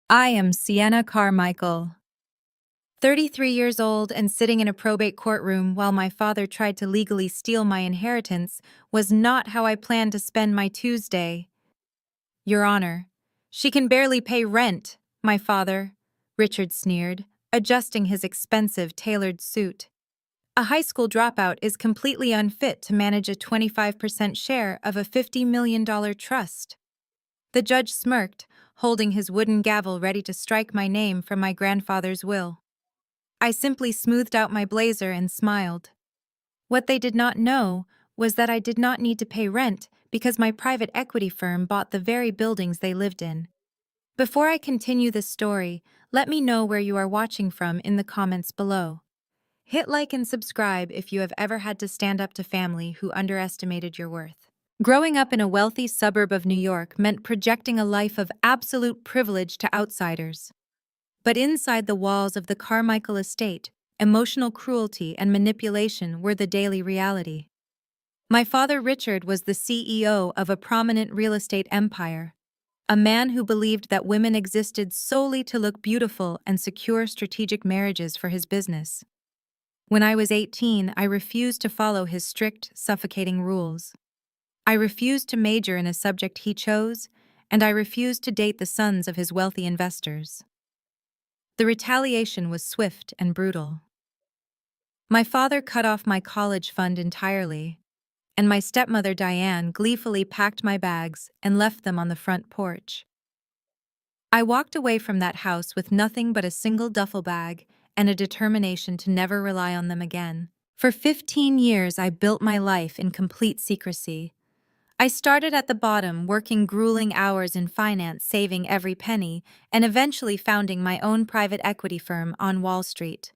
I am Sienna Carmichael, 33 years old and sitting in a probate courtroom while my father tried to legally steal my inheritance was not how I planned to spend my Tuesday. Your Honor, she can barely pay rent, my father, Richard sneered, adjusting his expensive tailored suit. A high school dropout is completely unfit to manage a 25% share of a $50 million trust. The judge smirked, holding his wooden gavel ready to strike my name from my grandfather's will. I simply smoothed out my blazer and smiled. What they did not know was that I did not need to pay rent because my private equity firm bought the very buildings they lived in. Before I continue this story, let me know where you are watching from in the comments below. Hit like and subscribe if you have ever had to stand up to family who underestimated your worth. Growing up in a wealthy suburb of New York meant projecting a life of absolute privilege to outsiders. But inside the walls of the Carmichael estate, emotional cruelty and manipulation were the daily reality. My father Richard was the CEO of a prominent real estate empire, a man who believed that women existed solely to look beautiful and secure strategic marriages for his business. When I was 18, I refused to follow his strict, suffocating rules. I refused to major in a subject he chose, and I refused to date the sons of his wealthy investors. The retaliation was swift and brutal. My father cut off my college fund entirely, and my stepmother Diane gleefully packed my bags and left them on the front porch. I walked away from that house with nothing but a single duffel bag and a determination to never rely on them again. For 15 years, I built my life in complete secrecy. I started at the bottom, working grueling hours in finance, saving every penny, and eventually founding my own private equity firm on Wall Street.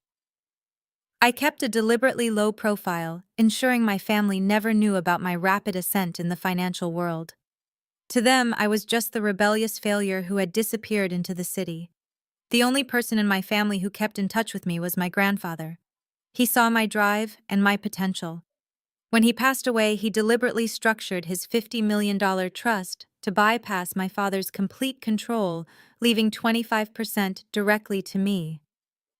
I kept a deliberately low profile, ensuring my family never knew about my rapid ascent in the financial world. To them, I was just the rebellious failure who had disappeared into the city. The only person in my family who kept in touch with me was my grandfather. He saw my drive and my potential. When he passed away, he deliberately structured his $50 million trust to bypass my father's complete control, leaving 25% directly to me.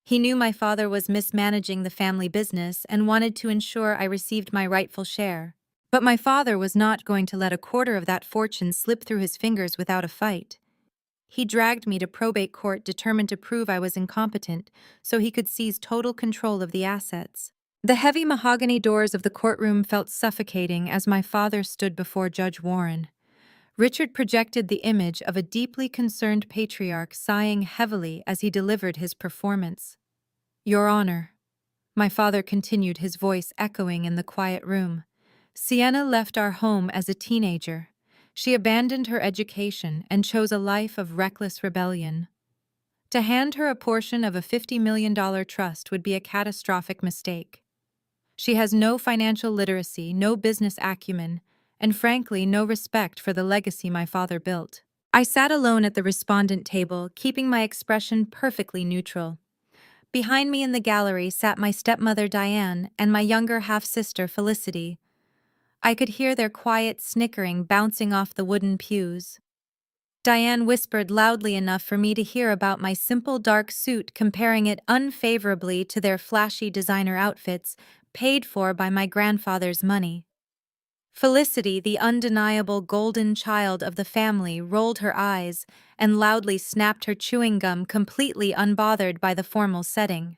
He knew my father was mismanaging the family business and wanted to ensure I received my rightful share. But my father was not going to let a quarter of that fortune slip through his fingers without a fight. He dragged me to probate court, determined to prove I was incompetent so he could seize total control of the assets. The heavy mahogany doors of the courtroom felt suffocating as my father stood before Judge Warren. Richard projected the image of a deeply concerned patriarch sighing heavily as he delivered his performance. Your Honor, my father continued, his voice echoing in the quiet room. Sienna left our home as a teenager. She abandoned her education and chose a life of reckless rebellion. To hand her a portion of a $50 million trust would be a catastrophic mistake. She has no financial literacy, no business acumen, and frankly, no respect for the legacy my father built. I sat alone at the respondent table, keeping my expression perfectly neutral. Behind me in the gallery sat my stepmother Diane and my younger half-sister Felicity. I could hear their quiet snickering bouncing off the wooden pews. Diane whispered loudly enough for me to hear about my simple dark suit, comparing it unfavorably to their flashy designer outfits paid for by my grandfather's money. Felicity, the undeniable golden child of the family, rolled her eyes and loudly snapped her chewing gum, completely unbothered by the formal setting.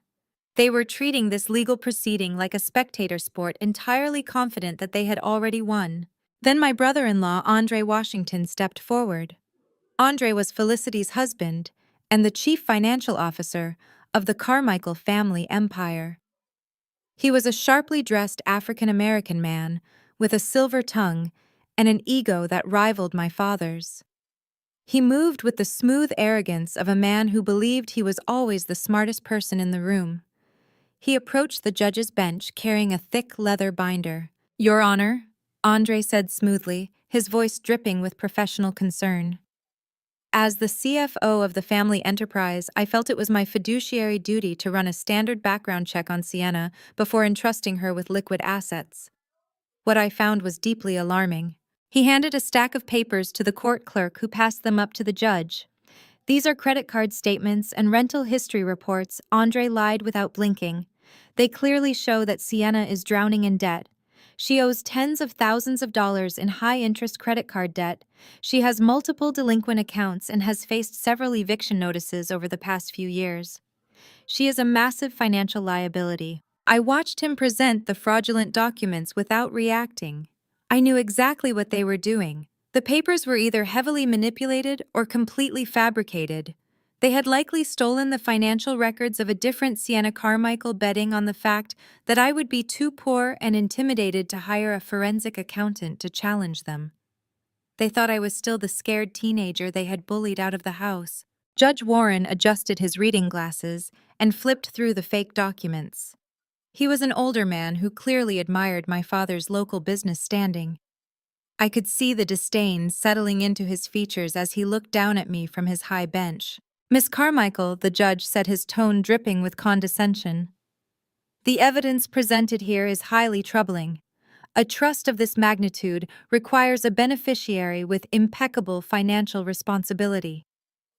They were treating this legal proceeding like a spectator sport, entirely confident that they had already won. Then my brother-in-law, Andre Washington, stepped forward. Andre was Felicity's husband and the chief financial officer of the Carmichael family empire. He was a sharply dressed African-American man with a silver tongue and an ego that rivaled my father's. He moved with the smooth arrogance of a man who believed he was always the smartest person in the room. He approached the judge's bench carrying a thick leather binder. Your Honor, Andre said smoothly, his voice dripping with professional concern. As the CFO of the family enterprise, I felt it was my fiduciary duty to run a standard background check on Sienna before entrusting her with liquid assets. What I found was deeply alarming. He handed a stack of papers to the court clerk, who passed them up to the judge. These are credit card statements and rental history reports. Andre lied without blinking. They clearly show that Sienna is drowning in debt. She owes tens of thousands of dollars in high-interest credit card debt. She has multiple delinquent accounts and has faced several eviction notices over the past few years. She is a massive financial liability. I watched him present the fraudulent documents without reacting. I knew exactly what they were doing. The papers were either heavily manipulated or completely fabricated. They had likely stolen the financial records of a different Sienna Carmichael, betting on the fact that I would be too poor and intimidated to hire a forensic accountant to challenge them. They thought I was still the scared teenager they had bullied out of the house. Judge Warren adjusted his reading glasses and flipped through the fake documents. He was an older man who clearly admired my father's local business standing. I could see the disdain settling into his features as he looked down at me from his high bench. "Miss Carmichael," the judge said, his tone dripping with condescension. "The evidence presented here is highly troubling. A trust of this magnitude requires a beneficiary with impeccable financial responsibility.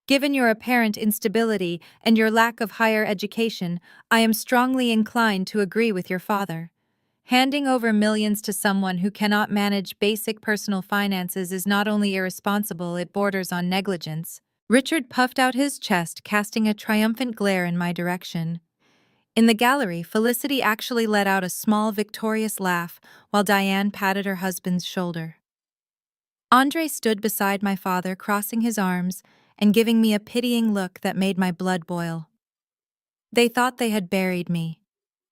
Given your apparent instability and your lack of higher education, I am strongly inclined to agree with your father. Handing over millions to someone who cannot manage basic personal finances is not only irresponsible, it borders on negligence." Richard puffed out his chest, casting a triumphant glare in my direction. In the gallery, Felicity actually let out a small, victorious laugh while Diane patted her husband's shoulder. Andre stood beside my father, crossing his arms and giving me a pitying look that made my blood boil. They thought they had buried me.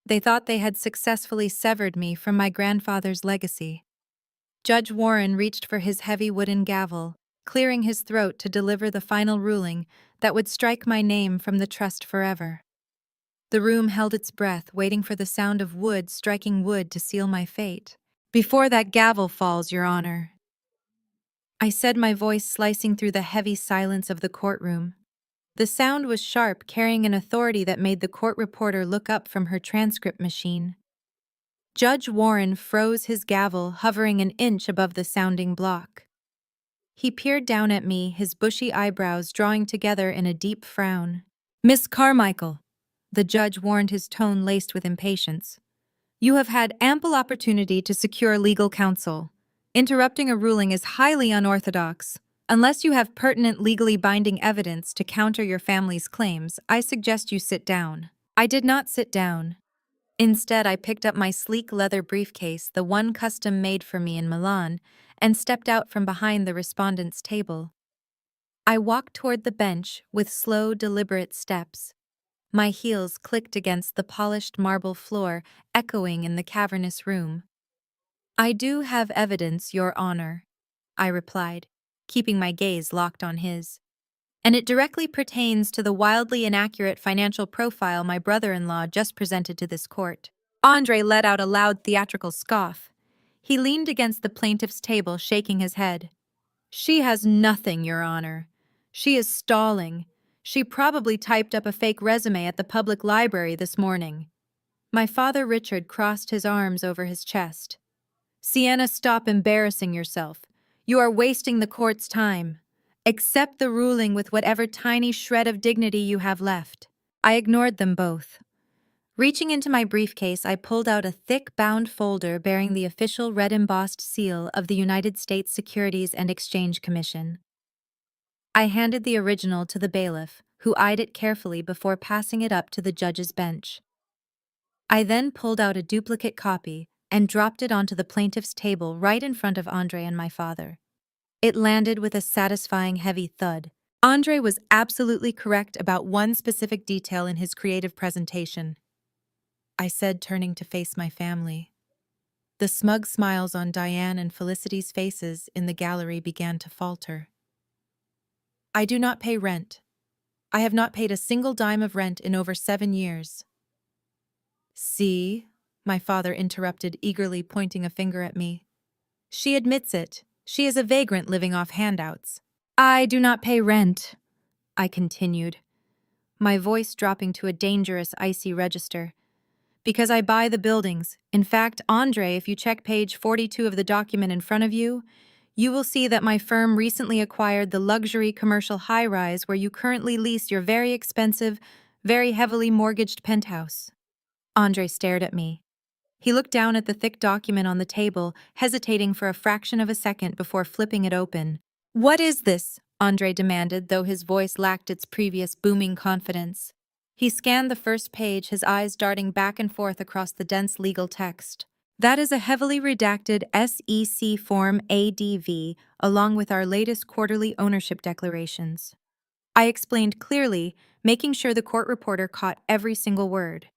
They thought they had successfully severed me from my grandfather's legacy. Judge Warren reached for his heavy wooden gavel, clearing his throat to deliver the final ruling that would strike my name from the trust forever. The room held its breath, waiting for the sound of wood striking wood to seal my fate. "Before that gavel falls, Your Honor," I said, my voice slicing through the heavy silence of the courtroom. The sound was sharp, carrying an authority that made the court reporter look up from her transcript machine. Judge Warren froze his gavel, hovering an inch above the sounding block. He peered down at me, his bushy eyebrows drawing together in a deep frown. "Miss Carmichael," the judge warned, his tone laced with impatience, "you have had ample opportunity to secure legal counsel. Interrupting a ruling is highly unorthodox. Unless you have pertinent, legally binding evidence to counter your family's claims, I suggest you sit down." I did not sit down. Instead, I picked up my sleek leather briefcase, the one custom-made for me in Milan, and stepped out from behind the respondent's table. I walked toward the bench with slow, deliberate steps. My heels clicked against the polished marble floor, echoing in the cavernous room. "I do have evidence, Your Honor," I replied, keeping my gaze locked on his. "And it directly pertains to the wildly inaccurate financial profile my brother-in-law just presented to this court." Andre let out a loud theatrical scoff. He leaned against the plaintiff's table, shaking his head. "She has nothing, Your Honor. She is stalling. She probably typed up a fake resume at the public library this morning." My father Richard crossed his arms over his chest. "Sienna, stop embarrassing yourself. You are wasting the court's time. Accept the ruling with whatever tiny shred of dignity you have left." I ignored them both. Reaching into my briefcase, I pulled out a thick, bound folder bearing the official red-embossed seal of the United States Securities and Exchange Commission. I handed the original to the bailiff, who eyed it carefully before passing it up to the judge's bench. I then pulled out a duplicate copy and dropped it onto the plaintiff's table right in front of Andre and my father. It landed with a satisfying heavy thud. Andre was absolutely correct about one specific detail in his creative presentation, I said, turning to face my family. The smug smiles on Diane and Felicity's faces in the gallery began to falter. "I do not pay rent. I have not paid a single dime of rent in over 7 years. "See?" my father interrupted, eagerly pointing a finger at me. "She admits it. She is a vagrant living off handouts." "I do not pay rent," I continued, my voice dropping to a dangerous, icy register, "because I buy the buildings. In fact, Andre, if you check page 42 of the document in front of you, You will see that my firm recently acquired the luxury commercial high-rise where you currently lease your very expensive, very heavily mortgaged penthouse. Andre stared at me. He looked down at the thick document on the table, hesitating for a fraction of a second before flipping it open. "What is this?" Andre demanded, though his voice lacked its previous booming confidence. He scanned the first page, his eyes darting back and forth across the dense legal text. "That is a heavily redacted SEC Form ADV, along with our latest quarterly ownership declarations." I explained clearly, making sure the court reporter caught every single word.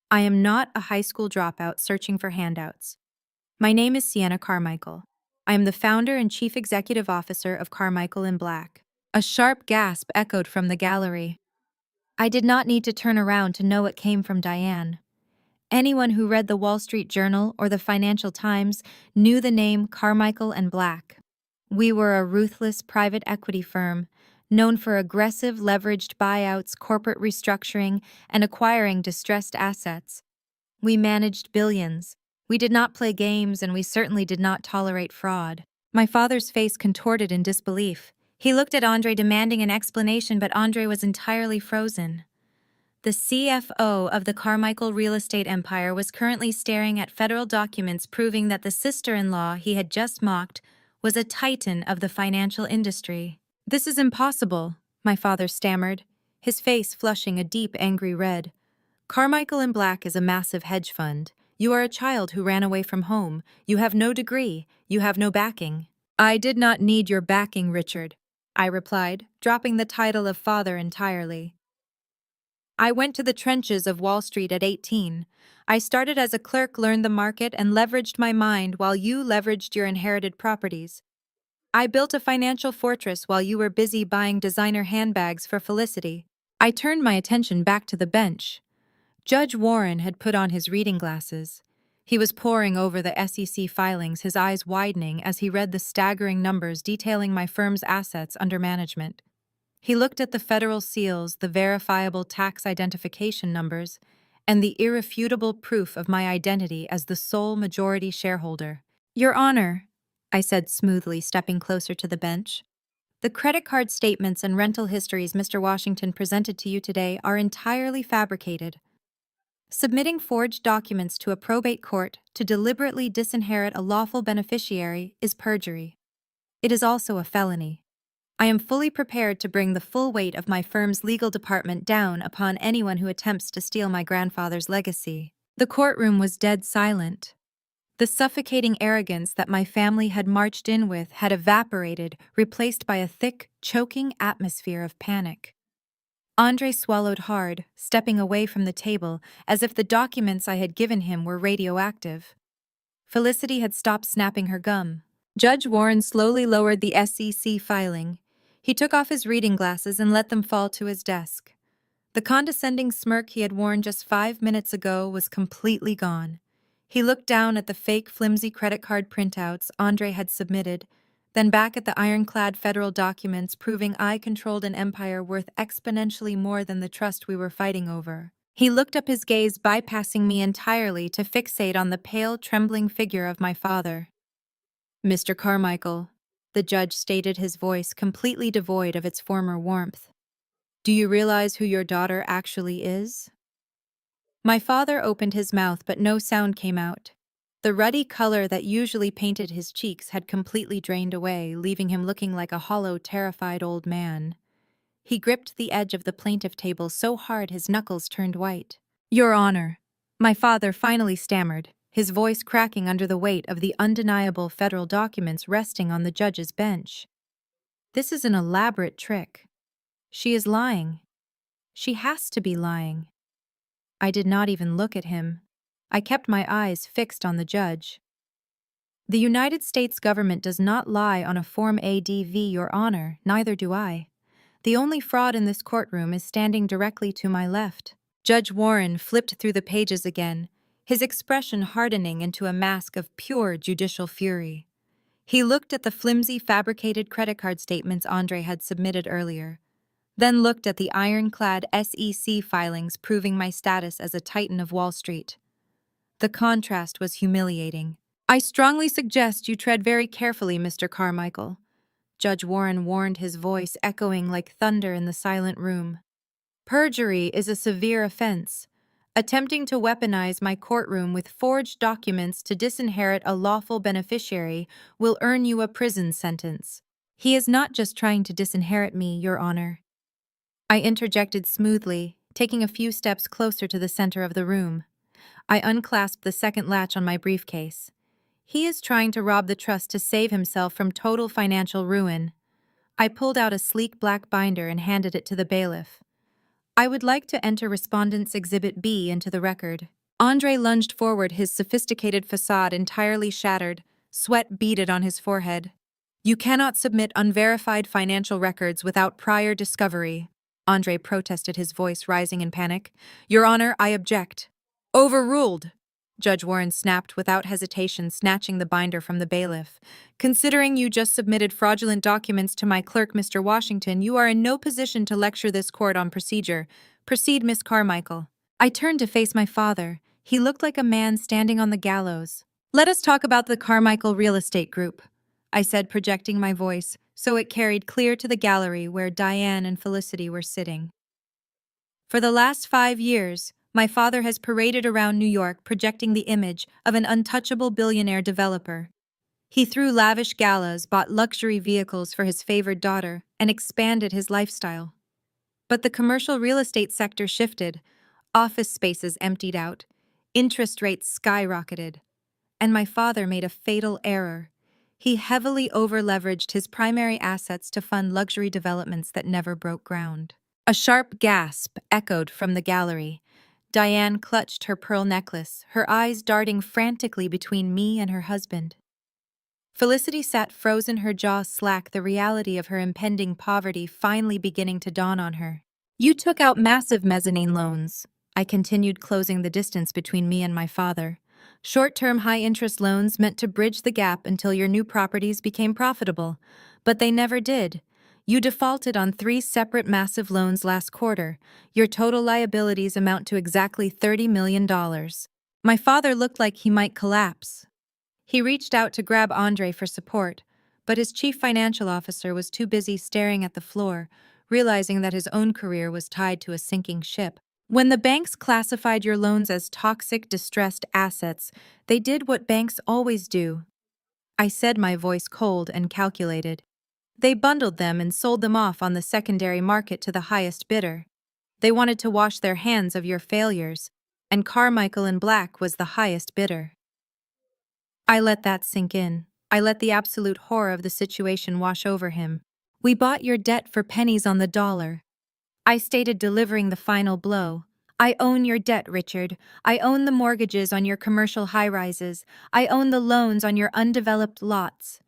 "I am not a high school dropout searching for handouts. My name is Sienna Carmichael. I am the founder and chief executive officer of Carmichael in Black." A sharp gasp echoed from the gallery. I did not need to turn around to know it came from Diane. Anyone who read the Wall Street Journal or the Financial Times knew the name Carmichael and Black. We were a ruthless private equity firm, known for aggressive leveraged buyouts, corporate restructuring, and acquiring distressed assets. We managed billions. We did not play games, and we certainly did not tolerate fraud. My father's face contorted in disbelief. He looked at Andre, demanding an explanation, but Andre was entirely frozen. The CFO of the Carmichael real estate empire was currently staring at federal documents proving that the sister-in-law he had just mocked was a titan of the financial industry. "This is impossible," my father stammered, his face flushing a deep, angry red. "Carmichael in Black is a massive hedge fund. You are a child who ran away from home. You have no degree. You have no backing." "I did not need your backing, Richard," I replied, dropping the title of father entirely. "I went to the trenches of Wall Street at 18. I started as a clerk, learned the market, and leveraged my mind while you leveraged your inherited properties. I built a financial fortress while you were busy buying designer handbags for Felicity." I turned my attention back to the bench. Judge Warren had put on his reading glasses. He was poring over the SEC filings, his eyes widening as he read the staggering numbers detailing my firm's assets under management. He looked at the federal seals, the verifiable tax identification numbers, and the irrefutable proof of my identity as the sole majority shareholder. "Your Honor," I said smoothly, stepping closer to the bench, "the credit card statements and rental histories Mr. Washington presented to you today are entirely fabricated. Submitting forged documents to a probate court to deliberately disinherit a lawful beneficiary is perjury. It is also a felony. I am fully prepared to bring the full weight of my firm's legal department down upon anyone who attempts to steal my grandfather's legacy." The courtroom was dead silent. The suffocating arrogance that my family had marched in with had evaporated, replaced by a thick, choking atmosphere of panic. Andre swallowed hard, stepping away from the table as if the documents I had given him were radioactive. Felicity had stopped snapping her gum. Judge Warren slowly lowered the SEC filing. He took off his reading glasses and let them fall to his desk. The condescending smirk he had worn just 5 minutes ago was completely gone. He looked down at the fake, flimsy credit card printouts Andre had submitted, then back at the ironclad federal documents proving I controlled an empire worth exponentially more than the trust we were fighting over. He looked up, his gaze bypassing me entirely to fixate on the pale, trembling figure of my father. "Mr. Carmichael," the judge stated, his voice completely devoid of its former warmth, "do you realize who your daughter actually is?" My father opened his mouth, but no sound came out. The ruddy color that usually painted his cheeks had completely drained away, leaving him looking like a hollow, terrified old man. He gripped the edge of the plaintiff table so hard his knuckles turned white. "Your Honor," my father finally stammered, his voice cracking under the weight of the undeniable federal documents resting on the judge's bench. "This is an elaborate trick. She is lying. She has to be lying." I did not even look at him. I kept my eyes fixed on the judge. "The United States government does not lie on a Form ADV, Your Honor, neither do I. The only fraud in this courtroom is standing directly to my left." Judge Warren flipped through the pages again, his expression hardening into a mask of pure judicial fury. He looked at the flimsy, fabricated credit card statements Andre had submitted earlier, then looked at the ironclad SEC filings proving my status as a titan of Wall Street. The contrast was humiliating. I strongly suggest you tread very carefully, Mr. Carmichael. Judge Warren warned, his voice echoing like thunder in the silent room. Perjury is a severe offense. Attempting to weaponize my courtroom with forged documents to disinherit a lawful beneficiary will earn you a prison sentence. He is not just trying to disinherit me, Your Honor. I interjected smoothly, taking a few steps closer to the center of the room. I unclasped the second latch on my briefcase. He is trying to rob the trust to save himself from total financial ruin. I pulled out a sleek black binder and handed it to the bailiff. I would like to enter Respondent's Exhibit B into the record. Andre lunged forward, his sophisticated facade entirely shattered, sweat beaded on his forehead. You cannot submit unverified financial records without prior discovery, Andre protested, his voice rising in panic. Your Honor, I object. Overruled, Judge Warren snapped without hesitation, snatching the binder from the bailiff. Considering you just submitted fraudulent documents to my clerk, Mr. Washington, you are in no position to lecture this court on procedure. Proceed, Miss Carmichael. I turned to face my father. He looked like a man standing on the gallows. Let us talk about the Carmichael Real Estate Group, I said, projecting my voice so it carried clear to the gallery where Diane and Felicity were sitting. For the last 5 years, my father has paraded around New York projecting the image of an untouchable billionaire developer. He threw lavish galas, bought luxury vehicles for his favored daughter, and expanded his lifestyle. But the commercial real estate sector shifted, office spaces emptied out, interest rates skyrocketed, and my father made a fatal error. He heavily over-leveraged his primary assets to fund luxury developments that never broke ground. A sharp gasp echoed from the gallery. Diane clutched her pearl necklace, her eyes darting frantically between me and her husband. Felicity sat frozen, her jaw slack, the reality of her impending poverty finally beginning to dawn on her. You took out massive mezzanine loans, I continued, closing the distance between me and my father. Short-term high-interest loans meant to bridge the gap until your new properties became profitable. But they never did. You defaulted on 3 separate massive loans last quarter. Your total liabilities amount to exactly $30 million. My father looked like he might collapse. He reached out to grab Andre for support, but his chief financial officer was too busy staring at the floor, realizing that his own career was tied to a sinking ship. When the banks classified your loans as toxic, distressed assets, they did what banks always do. I said, my voice cold and calculated. They bundled them and sold them off on the secondary market to the highest bidder. They wanted to wash their hands of your failures, and Carmichael and Black was the highest bidder. I let that sink in. I let the absolute horror of the situation wash over him. We bought your debt for pennies on the dollar, I stated, delivering the final blow. I own your debt, Richard. I own the mortgages on your commercial high-rises. I own the loans on your undeveloped lots.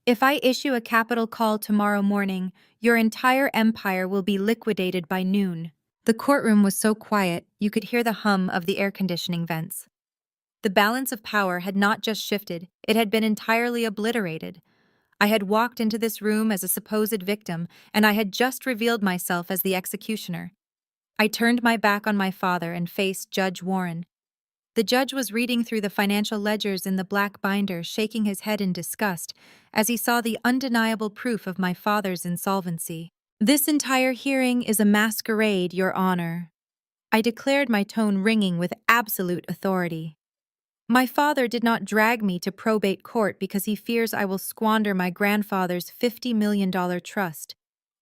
If I issue a capital call tomorrow morning, your entire empire will be liquidated by noon. The courtroom was so quiet, you could hear the hum of the air conditioning vents. The balance of power had not just shifted, it had been entirely obliterated. I had walked into this room as a supposed victim, and I had just revealed myself as the executioner. I turned my back on my father and faced Judge Warren. The judge was reading through the financial ledgers in the black binder, shaking his head in disgust as he saw the undeniable proof of my father's insolvency. This entire hearing is a masquerade, Your Honor, I declared, my tone ringing with absolute authority. My father did not drag me to probate court because he fears I will squander my grandfather's $50 million trust.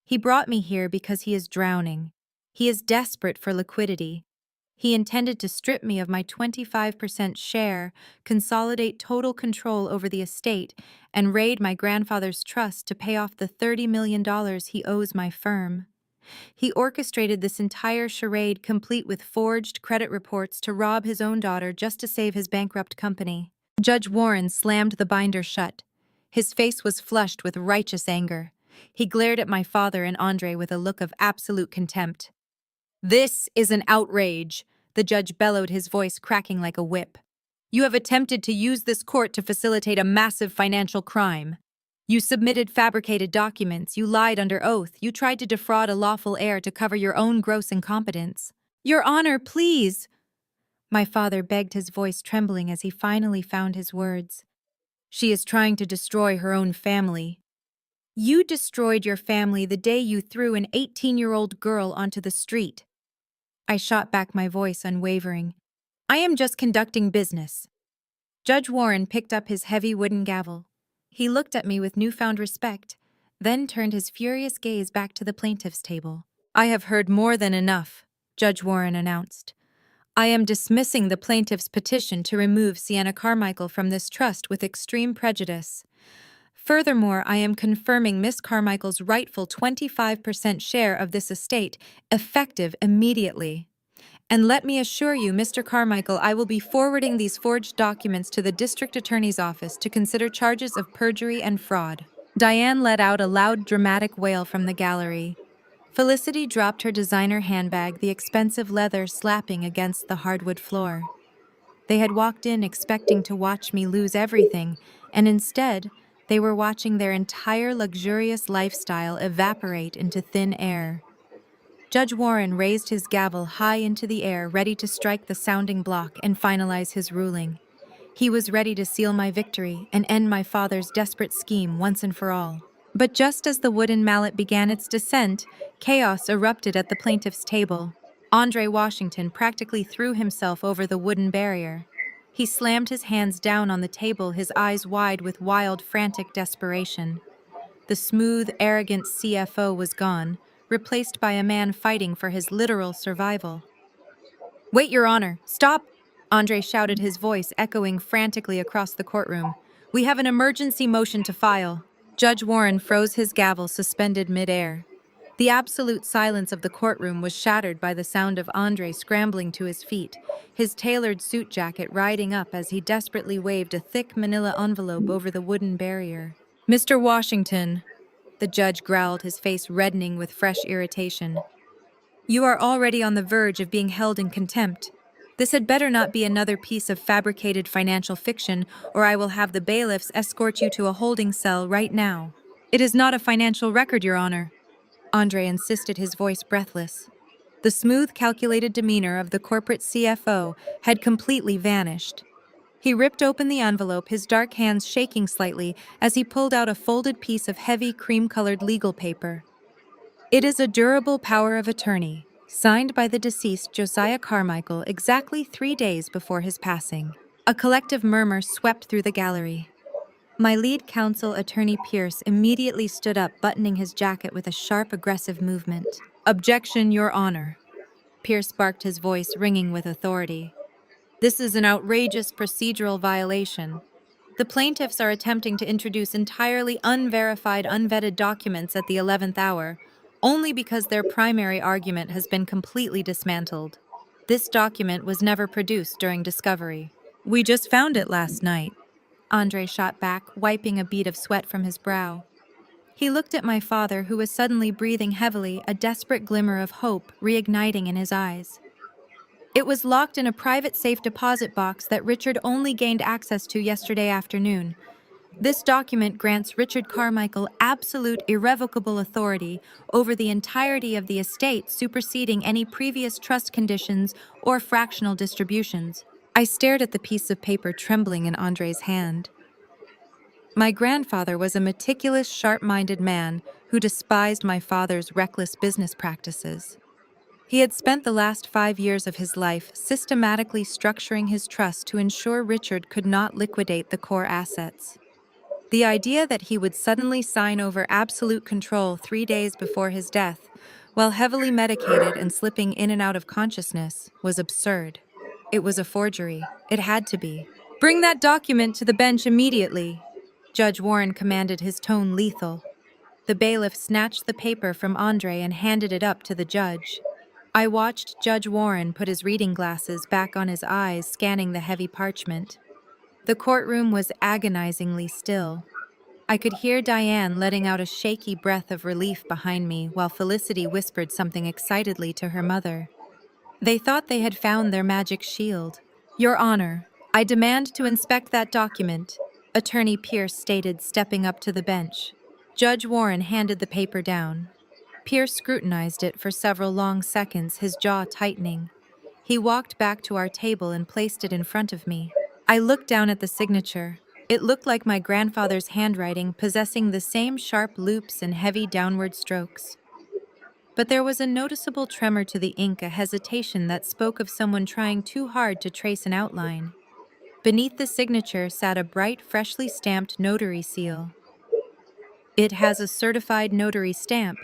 He brought me here because he is drowning. He is desperate for liquidity. He intended to strip me of my 25% share, consolidate total control over the estate, and raid my grandfather's trust to pay off the $30 million he owes my firm. He orchestrated this entire charade, complete with forged credit reports, to rob his own daughter just to save his bankrupt company. Judge Warren slammed the binder shut. His face was flushed with righteous anger. He glared at my father and Andre with a look of absolute contempt. This is an outrage, the judge bellowed, his voice cracking like a whip. You have attempted to use this court to facilitate a massive financial crime. You submitted fabricated documents, you lied under oath, you tried to defraud a lawful heir to cover your own gross incompetence. Your Honor, please! My father begged, his voice trembling as he finally found his words. She is trying to destroy her own family. You destroyed your family the day you threw an 18-year-old girl onto the street. I shot back, my voice unwavering. I am just conducting business. Judge Warren picked up his heavy wooden gavel. He looked at me with newfound respect, then turned his furious gaze back to the plaintiff's table. I have heard more than enough, Judge Warren announced. I am dismissing the plaintiff's petition to remove Sienna Carmichael from this trust with extreme prejudice. Furthermore, I am confirming Miss Carmichael's rightful 25% share of this estate, effective immediately. And let me assure you, Mr. Carmichael, I will be forwarding these forged documents to the district attorney's office to consider charges of perjury and fraud. Diane let out a loud, dramatic wail from the gallery. Felicity dropped her designer handbag, the expensive leather slapping against the hardwood floor. They had walked in expecting to watch me lose everything, and instead, they were watching their entire luxurious lifestyle evaporate into thin air. Judge Warren raised his gavel high into the air, ready to strike the sounding block and finalize his ruling. He was ready to seal my victory and end my father's desperate scheme once and for all. But just as the wooden mallet began its descent, chaos erupted at the plaintiff's table. Andre Washington practically threw himself over the wooden barrier. He slammed his hands down on the table, his eyes wide with wild, frantic desperation. The smooth, arrogant CFO was gone, replaced by a man fighting for his literal survival. "Wait, Your Honor, stop!" Andre shouted, his voice echoing frantically across the courtroom. "We have an emergency motion to file." Judge Warren froze his gavel suspended midair. The absolute silence of the courtroom was shattered by the sound of Andre scrambling to his feet, his tailored suit jacket riding up as he desperately waved a thick manila envelope over the wooden barrier. "Mr. Washington," the judge growled, his face reddening with fresh irritation, "you are already on the verge of being held in contempt. This had better not be another piece of fabricated financial fiction, or I will have the bailiffs escort you to a holding cell right now." "It is not a financial record, Your Honor," Andre insisted, his voice breathless. The smooth, calculated demeanor of the corporate CFO had completely vanished. He ripped open the envelope, his dark hands shaking slightly as he pulled out a folded piece of heavy, cream-colored legal paper. "It is a durable power of attorney, signed by the deceased Josiah Carmichael exactly 3 days before his passing." A collective murmur swept through the gallery. My lead counsel, Attorney Pierce, immediately stood up, buttoning his jacket with a sharp, aggressive movement. "Objection, Your Honor." Pierce barked, his voice ringing with authority. "This is an outrageous procedural violation. The plaintiffs are attempting to introduce entirely unverified, unvetted documents at the 11th hour, only because their primary argument has been completely dismantled. This document was never produced during discovery. We just found it last night." Andre shot back, wiping a bead of sweat from his brow. He looked at my father, who was suddenly breathing heavily, a desperate glimmer of hope reigniting in his eyes. "It was locked in a private safe deposit box that Richard only gained access to yesterday afternoon. This document grants Richard Carmichael absolute, irrevocable authority over the entirety of the estate, superseding any previous trust conditions or fractional distributions." I stared at the piece of paper trembling in Andre's hand. My grandfather was a meticulous, sharp-minded man who despised my father's reckless business practices. He had spent the last 5 years of his life systematically structuring his trust to ensure Richard could not liquidate the core assets. The idea that he would suddenly sign over absolute control 3 days before his death, while heavily medicated and slipping in and out of consciousness, was absurd. It was a forgery. It had to be. "Bring that document to the bench immediately," Judge Warren commanded, his tone lethal. The bailiff snatched the paper from Andre and handed it up to the judge. I watched Judge Warren put his reading glasses back on his eyes, scanning the heavy parchment. The courtroom was agonizingly still. I could hear Diane letting out a shaky breath of relief behind me while Felicity whispered something excitedly to her mother. They thought they had found their magic shield. "Your Honor, I demand to inspect that document," Attorney Pierce stated, stepping up to the bench. Judge Warren handed the paper down. Pierce scrutinized it for several long seconds, his jaw tightening. He walked back to our table and placed it in front of me. I looked down at the signature. It looked like my grandfather's handwriting, possessing the same sharp loops and heavy downward strokes. But there was a noticeable tremor to the ink, a hesitation that spoke of someone trying too hard to trace an outline. Beneath the signature sat a bright, freshly stamped notary seal. "It has a certified notary stamp,"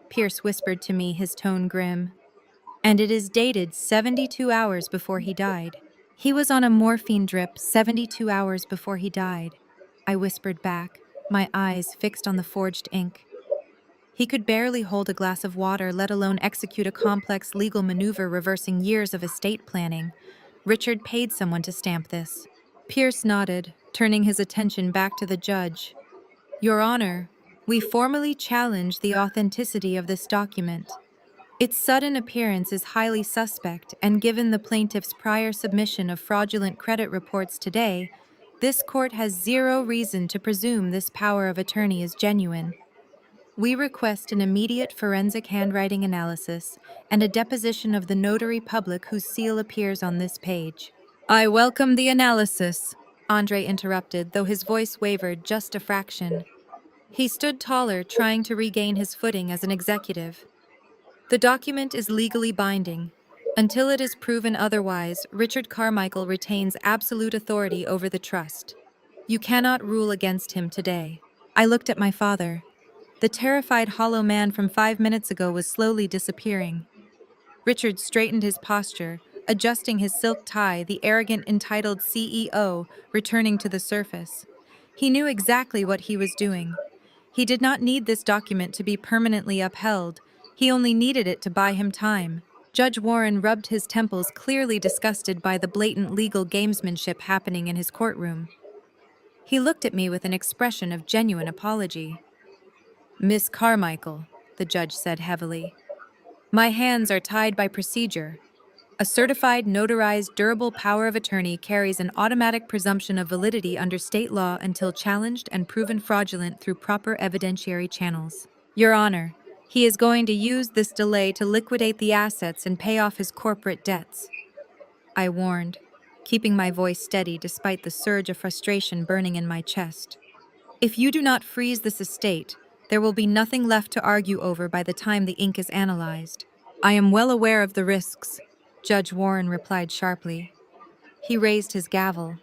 Pierce whispered to me, his tone grim. "And it is dated 72 hours before he died." "He was on a morphine drip 72 hours before he died," I whispered back, my eyes fixed on the forged ink. He could barely hold a glass of water, let alone execute a complex legal maneuver reversing years of estate planning. Richard paid someone to stamp this. Pierce nodded, turning his attention back to the judge. "Your Honor, we formally challenge the authenticity of this document. Its sudden appearance is highly suspect, and given the plaintiff's prior submission of fraudulent credit reports today, this court has zero reason to presume this power of attorney is genuine. We request an immediate forensic handwriting analysis and a deposition of the notary public whose seal appears on this page." "I welcome the analysis," Andre interrupted, though his voice wavered just a fraction. He stood taller, trying to regain his footing as an executive. "The document is legally binding. Until it is proven otherwise, Richard Carmichael retains absolute authority over the trust. You cannot rule against him today." I looked at my father. The terrified hollow man from 5 minutes ago was slowly disappearing. Richard straightened his posture, adjusting his silk tie, the arrogant, entitled CEO returning to the surface. He knew exactly what he was doing. He did not need this document to be permanently upheld. He only needed it to buy him time. Judge Warren rubbed his temples, clearly disgusted by the blatant legal gamesmanship happening in his courtroom. He looked at me with an expression of genuine apology. "Miss Carmichael," the judge said heavily, "my hands are tied by procedure. A certified, notarized, durable power of attorney carries an automatic presumption of validity under state law until challenged and proven fraudulent through proper evidentiary channels. Your Honor, he is going to use this delay to liquidate the assets and pay off his corporate debts," I warned, keeping my voice steady despite the surge of frustration burning in my chest. "If you do not freeze this estate, there will be nothing left to argue over by the time the ink is analyzed." "I am well aware of the risks," Judge Warren replied sharply. He raised his gavel.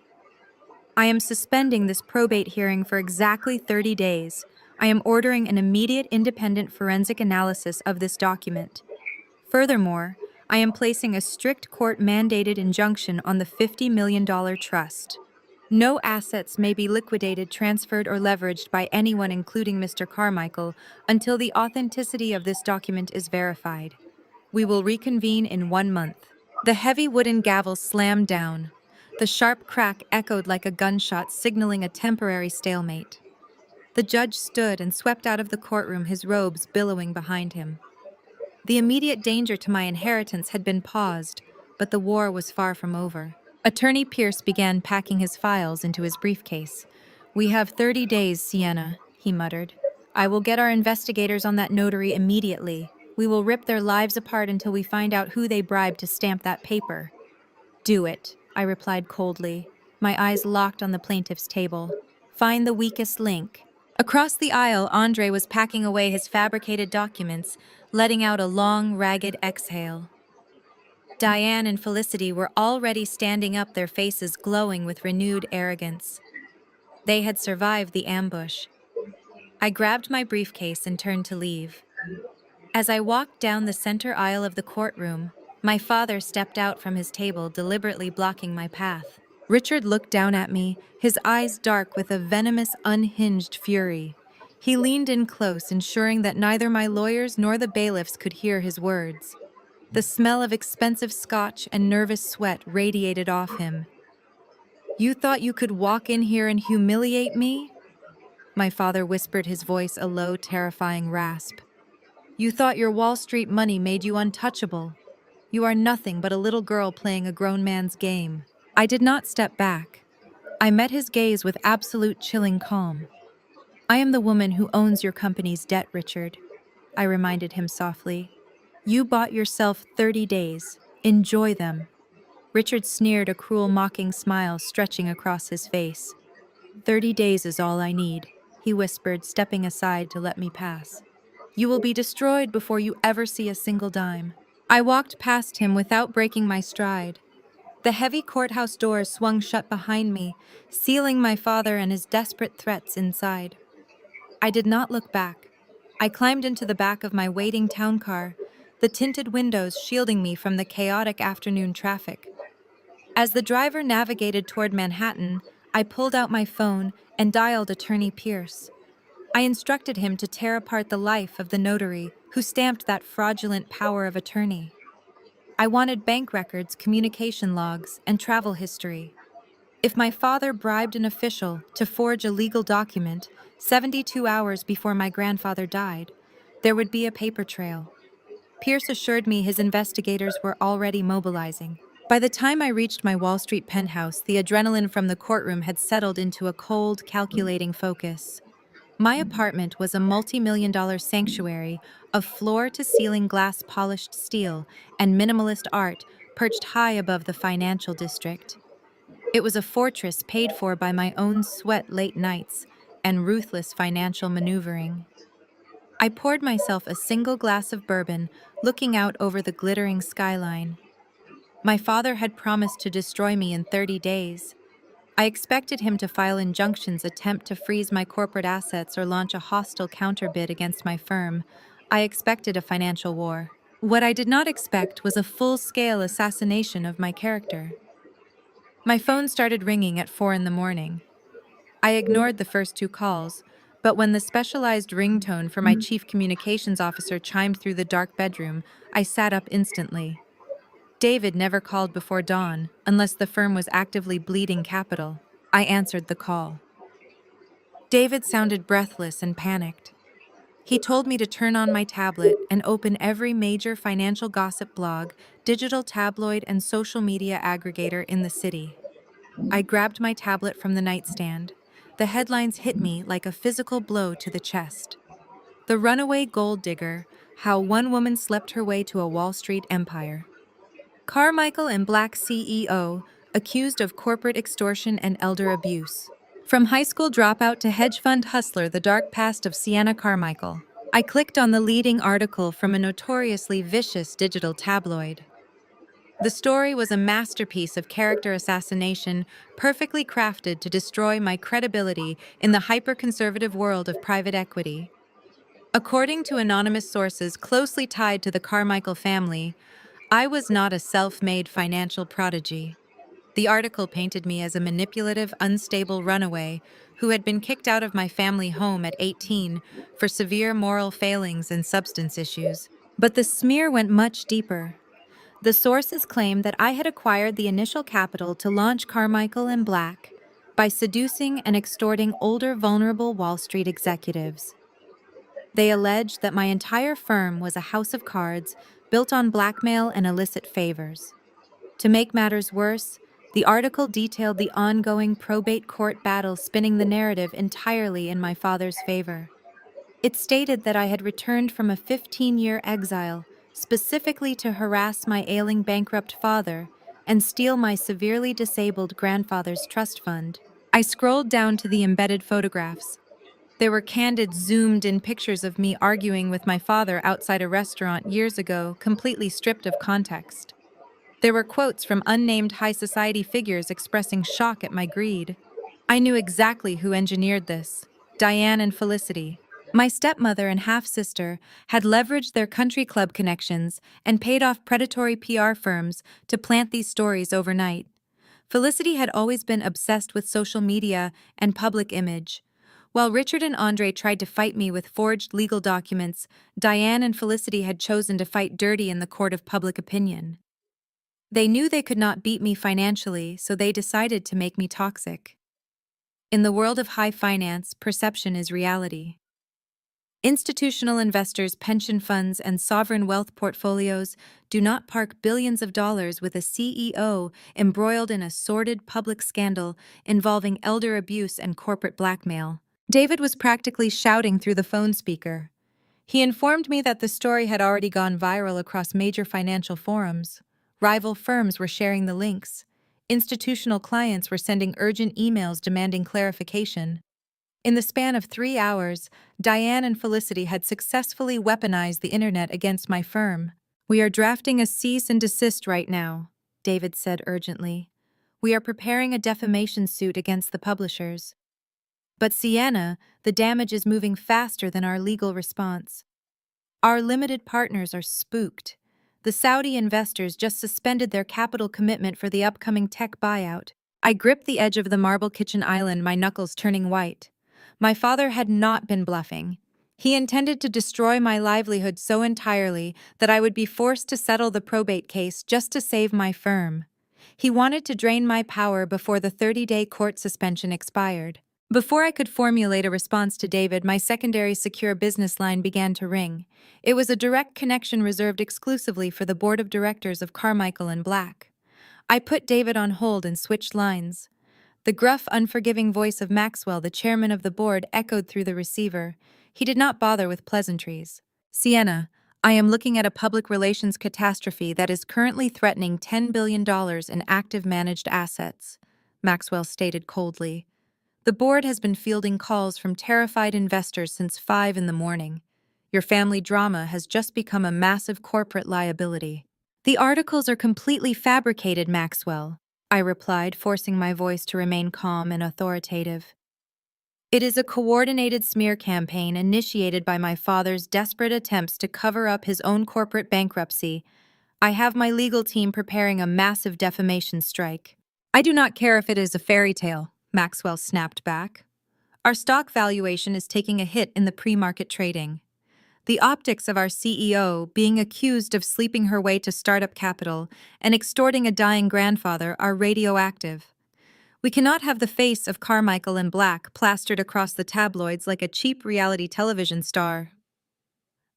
"I am suspending this probate hearing for exactly 30 days. I am ordering an immediate independent forensic analysis of this document. Furthermore, I am placing a strict court-mandated injunction on the $50 million trust. No assets may be liquidated, transferred, or leveraged by anyone, including Mr. Carmichael, until the authenticity of this document is verified. We will reconvene in 1 month." The heavy wooden gavel slammed down. The sharp crack echoed like a gunshot, signaling a temporary stalemate. The judge stood and swept out of the courtroom, his robes billowing behind him. The immediate danger to my inheritance had been paused, but the war was far from over. Attorney Pierce began packing his files into his briefcase. "We have 30 days, Sienna," he muttered. "I will get our investigators on that notary immediately. We will rip their lives apart until we find out who they bribed to stamp that paper." "Do it," I replied coldly, my eyes locked on the plaintiff's table. "Find the weakest link." Across the aisle, Andre was packing away his fabricated documents, letting out a long, ragged exhale. Diane and Felicity were already standing up, their faces glowing with renewed arrogance. They had survived the ambush. I grabbed my briefcase and turned to leave. As I walked down the center aisle of the courtroom, my father stepped out from his table, deliberately blocking my path. Richard looked down at me, his eyes dark with a venomous, unhinged fury. He leaned in close, ensuring that neither my lawyers nor the bailiffs could hear his words. The smell of expensive scotch and nervous sweat radiated off him. "You thought you could walk in here and humiliate me?" My father whispered, his voice a low, terrifying rasp. "You thought your Wall Street money made you untouchable. You are nothing but a little girl playing a grown man's game." I did not step back. I met his gaze with absolute chilling calm. "I am the woman who owns your company's debt, Richard," I reminded him softly. "You bought yourself 30 days. Enjoy them." Richard sneered, a cruel, mocking smile stretching across his face. 30 days is all I need, he whispered, stepping aside to let me pass. You will be destroyed before you ever see a single dime. I walked past him without breaking my stride. The heavy courthouse doors swung shut behind me, sealing my father and his desperate threats inside. I did not look back. I climbed into the back of my waiting town car, the tinted windows shielding me from the chaotic afternoon traffic. As the driver navigated toward Manhattan, I pulled out my phone and dialed Attorney Pierce. I instructed him to tear apart the life of the notary who stamped that fraudulent power of attorney. I wanted bank records, communication logs, and travel history. If my father bribed an official to forge a legal document 72 hours before my grandfather died, there would be a paper trail. Pierce assured me his investigators were already mobilizing. By the time I reached my Wall Street penthouse, the adrenaline from the courtroom had settled into a cold, calculating focus. My apartment was a multi-million-dollar sanctuary of floor-to-ceiling glass-polished steel and minimalist art perched high above the financial district. It was a fortress paid for by my own sweat late nights and ruthless financial maneuvering. I poured myself a single glass of bourbon, looking out over the glittering skyline. My father had promised to destroy me in 30 days. I expected him to file injunctions, attempt to freeze my corporate assets, or launch a hostile counterbid against my firm. I expected a financial war. What I did not expect was a full-scale assassination of my character. My phone started ringing at 4 in the morning. I ignored the first two calls, but when the specialized ringtone for my chief communications officer chimed through the dark bedroom, I sat up instantly. David never called before dawn, unless the firm was actively bleeding capital. I answered the call. David sounded breathless and panicked. He told me to turn on my tablet and open every major financial gossip blog, digital tabloid, and social media aggregator in the city. I grabbed my tablet from the nightstand. The headlines hit me like a physical blow to the chest. The runaway gold digger, how one woman slept her way to a Wall Street empire. Carmichael and Black CEO, accused of corporate extortion and elder abuse. From high school dropout to hedge fund hustler, the dark past of Sienna Carmichael. I clicked on the leading article from a notoriously vicious digital tabloid. The story was a masterpiece of character assassination, perfectly crafted to destroy my credibility in the hyper-conservative world of private equity. According to anonymous sources closely tied to the Carmichael family, I was not a self-made financial prodigy. The article painted me as a manipulative, unstable runaway who had been kicked out of my family home at 18 for severe moral failings and substance issues. But the smear went much deeper. The sources claimed that I had acquired the initial capital to launch Carmichael and Black by seducing and extorting older, vulnerable Wall Street executives. They alleged that my entire firm was a house of cards built on blackmail and illicit favors. To make matters worse, the article detailed the ongoing probate court battle, spinning the narrative entirely in my father's favor. It stated that I had returned from a 15-year exile specifically to harass my ailing bankrupt father and steal my severely disabled grandfather's trust fund. I scrolled down to the embedded photographs. There were candid, zoomed-in pictures of me arguing with my father outside a restaurant years ago, completely stripped of context. There were quotes from unnamed high society figures expressing shock at my greed. I knew exactly who engineered this: Diane and Felicity. My stepmother and half-sister had leveraged their country club connections and paid off predatory PR firms to plant these stories overnight. Felicity had always been obsessed with social media and public image. While Richard and Andre tried to fight me with forged legal documents, Diane and Felicity had chosen to fight dirty in the court of public opinion. They knew they could not beat me financially, so they decided to make me toxic. In the world of high finance, perception is reality. Institutional investors, pension funds, and sovereign wealth portfolios do not park billions of dollars with a CEO embroiled in a sordid public scandal involving elder abuse and corporate blackmail. David was practically shouting through the phone speaker. He informed me that the story had already gone viral across major financial forums. Rival firms were sharing the links. Institutional clients were sending urgent emails demanding clarification. In the span of 3 hours, Diane and Felicity had successfully weaponized the internet against my firm. "We are drafting a cease and desist right now," David said urgently. "We are preparing a defamation suit against the publishers." "But Sienna, the damage is moving faster than our legal response. Our limited partners are spooked. The Saudi investors just suspended their capital commitment for the upcoming tech buyout." I gripped the edge of the marble kitchen island, my knuckles turning white. My father had not been bluffing. He intended to destroy my livelihood so entirely that I would be forced to settle the probate case just to save my firm. He wanted to drain my power before the 30-day court suspension expired. Before I could formulate a response to David, my secondary secure business line began to ring. It was a direct connection reserved exclusively for the board of directors of Carmichael and Black. I put David on hold and switched lines. The gruff, unforgiving voice of Maxwell, the chairman of the board, echoed through the receiver. He did not bother with pleasantries. "Sienna, I am looking at a public relations catastrophe that is currently threatening $10 billion in active managed assets," Maxwell stated coldly. "The board has been fielding calls from terrified investors since 5 in the morning. Your family drama has just become a massive corporate liability." "The articles are completely fabricated, Maxwell," I replied, forcing my voice to remain calm and authoritative. "It is a coordinated smear campaign initiated by my father's desperate attempts to cover up his own corporate bankruptcy. I have my legal team preparing a massive defamation strike." "I do not care if it is a fairy tale," Maxwell snapped back. "Our stock valuation is taking a hit in the pre-market trading. The optics of our CEO being accused of sleeping her way to startup capital and extorting a dying grandfather are radioactive. We cannot have the face of Carmichael and Black plastered across the tabloids like a cheap reality television star."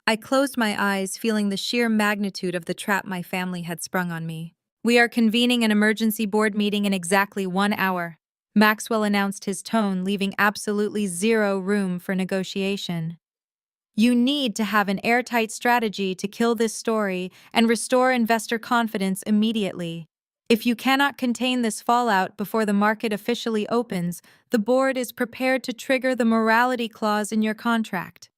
I closed my eyes, feeling the sheer magnitude of the trap my family had sprung on me. "We are convening an emergency board meeting in exactly 1 hour," Maxwell announced, his tone leaving absolutely zero room for negotiation. "You need to have an airtight strategy to kill this story and restore investor confidence immediately. If you cannot contain this fallout before the market officially opens, the board is prepared to trigger the morality clause in your contract."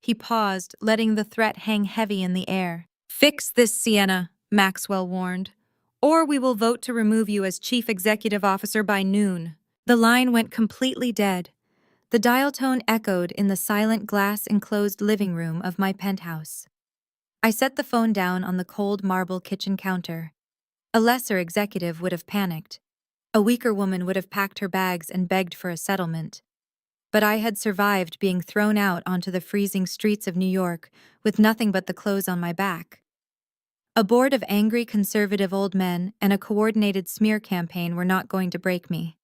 He paused, letting the threat hang heavy in the air. "Fix this, Sienna," Maxwell warned, "or we will vote to remove you as chief executive officer by noon." The line went completely dead. The dial tone echoed in the silent glass-enclosed living room of my penthouse. I set the phone down on the cold marble kitchen counter. A lesser executive would have panicked. A weaker woman would have packed her bags and begged for a settlement. But I had survived being thrown out onto the freezing streets of New York with nothing but the clothes on my back. A board of angry conservative old men and a coordinated smear campaign were not going to break me.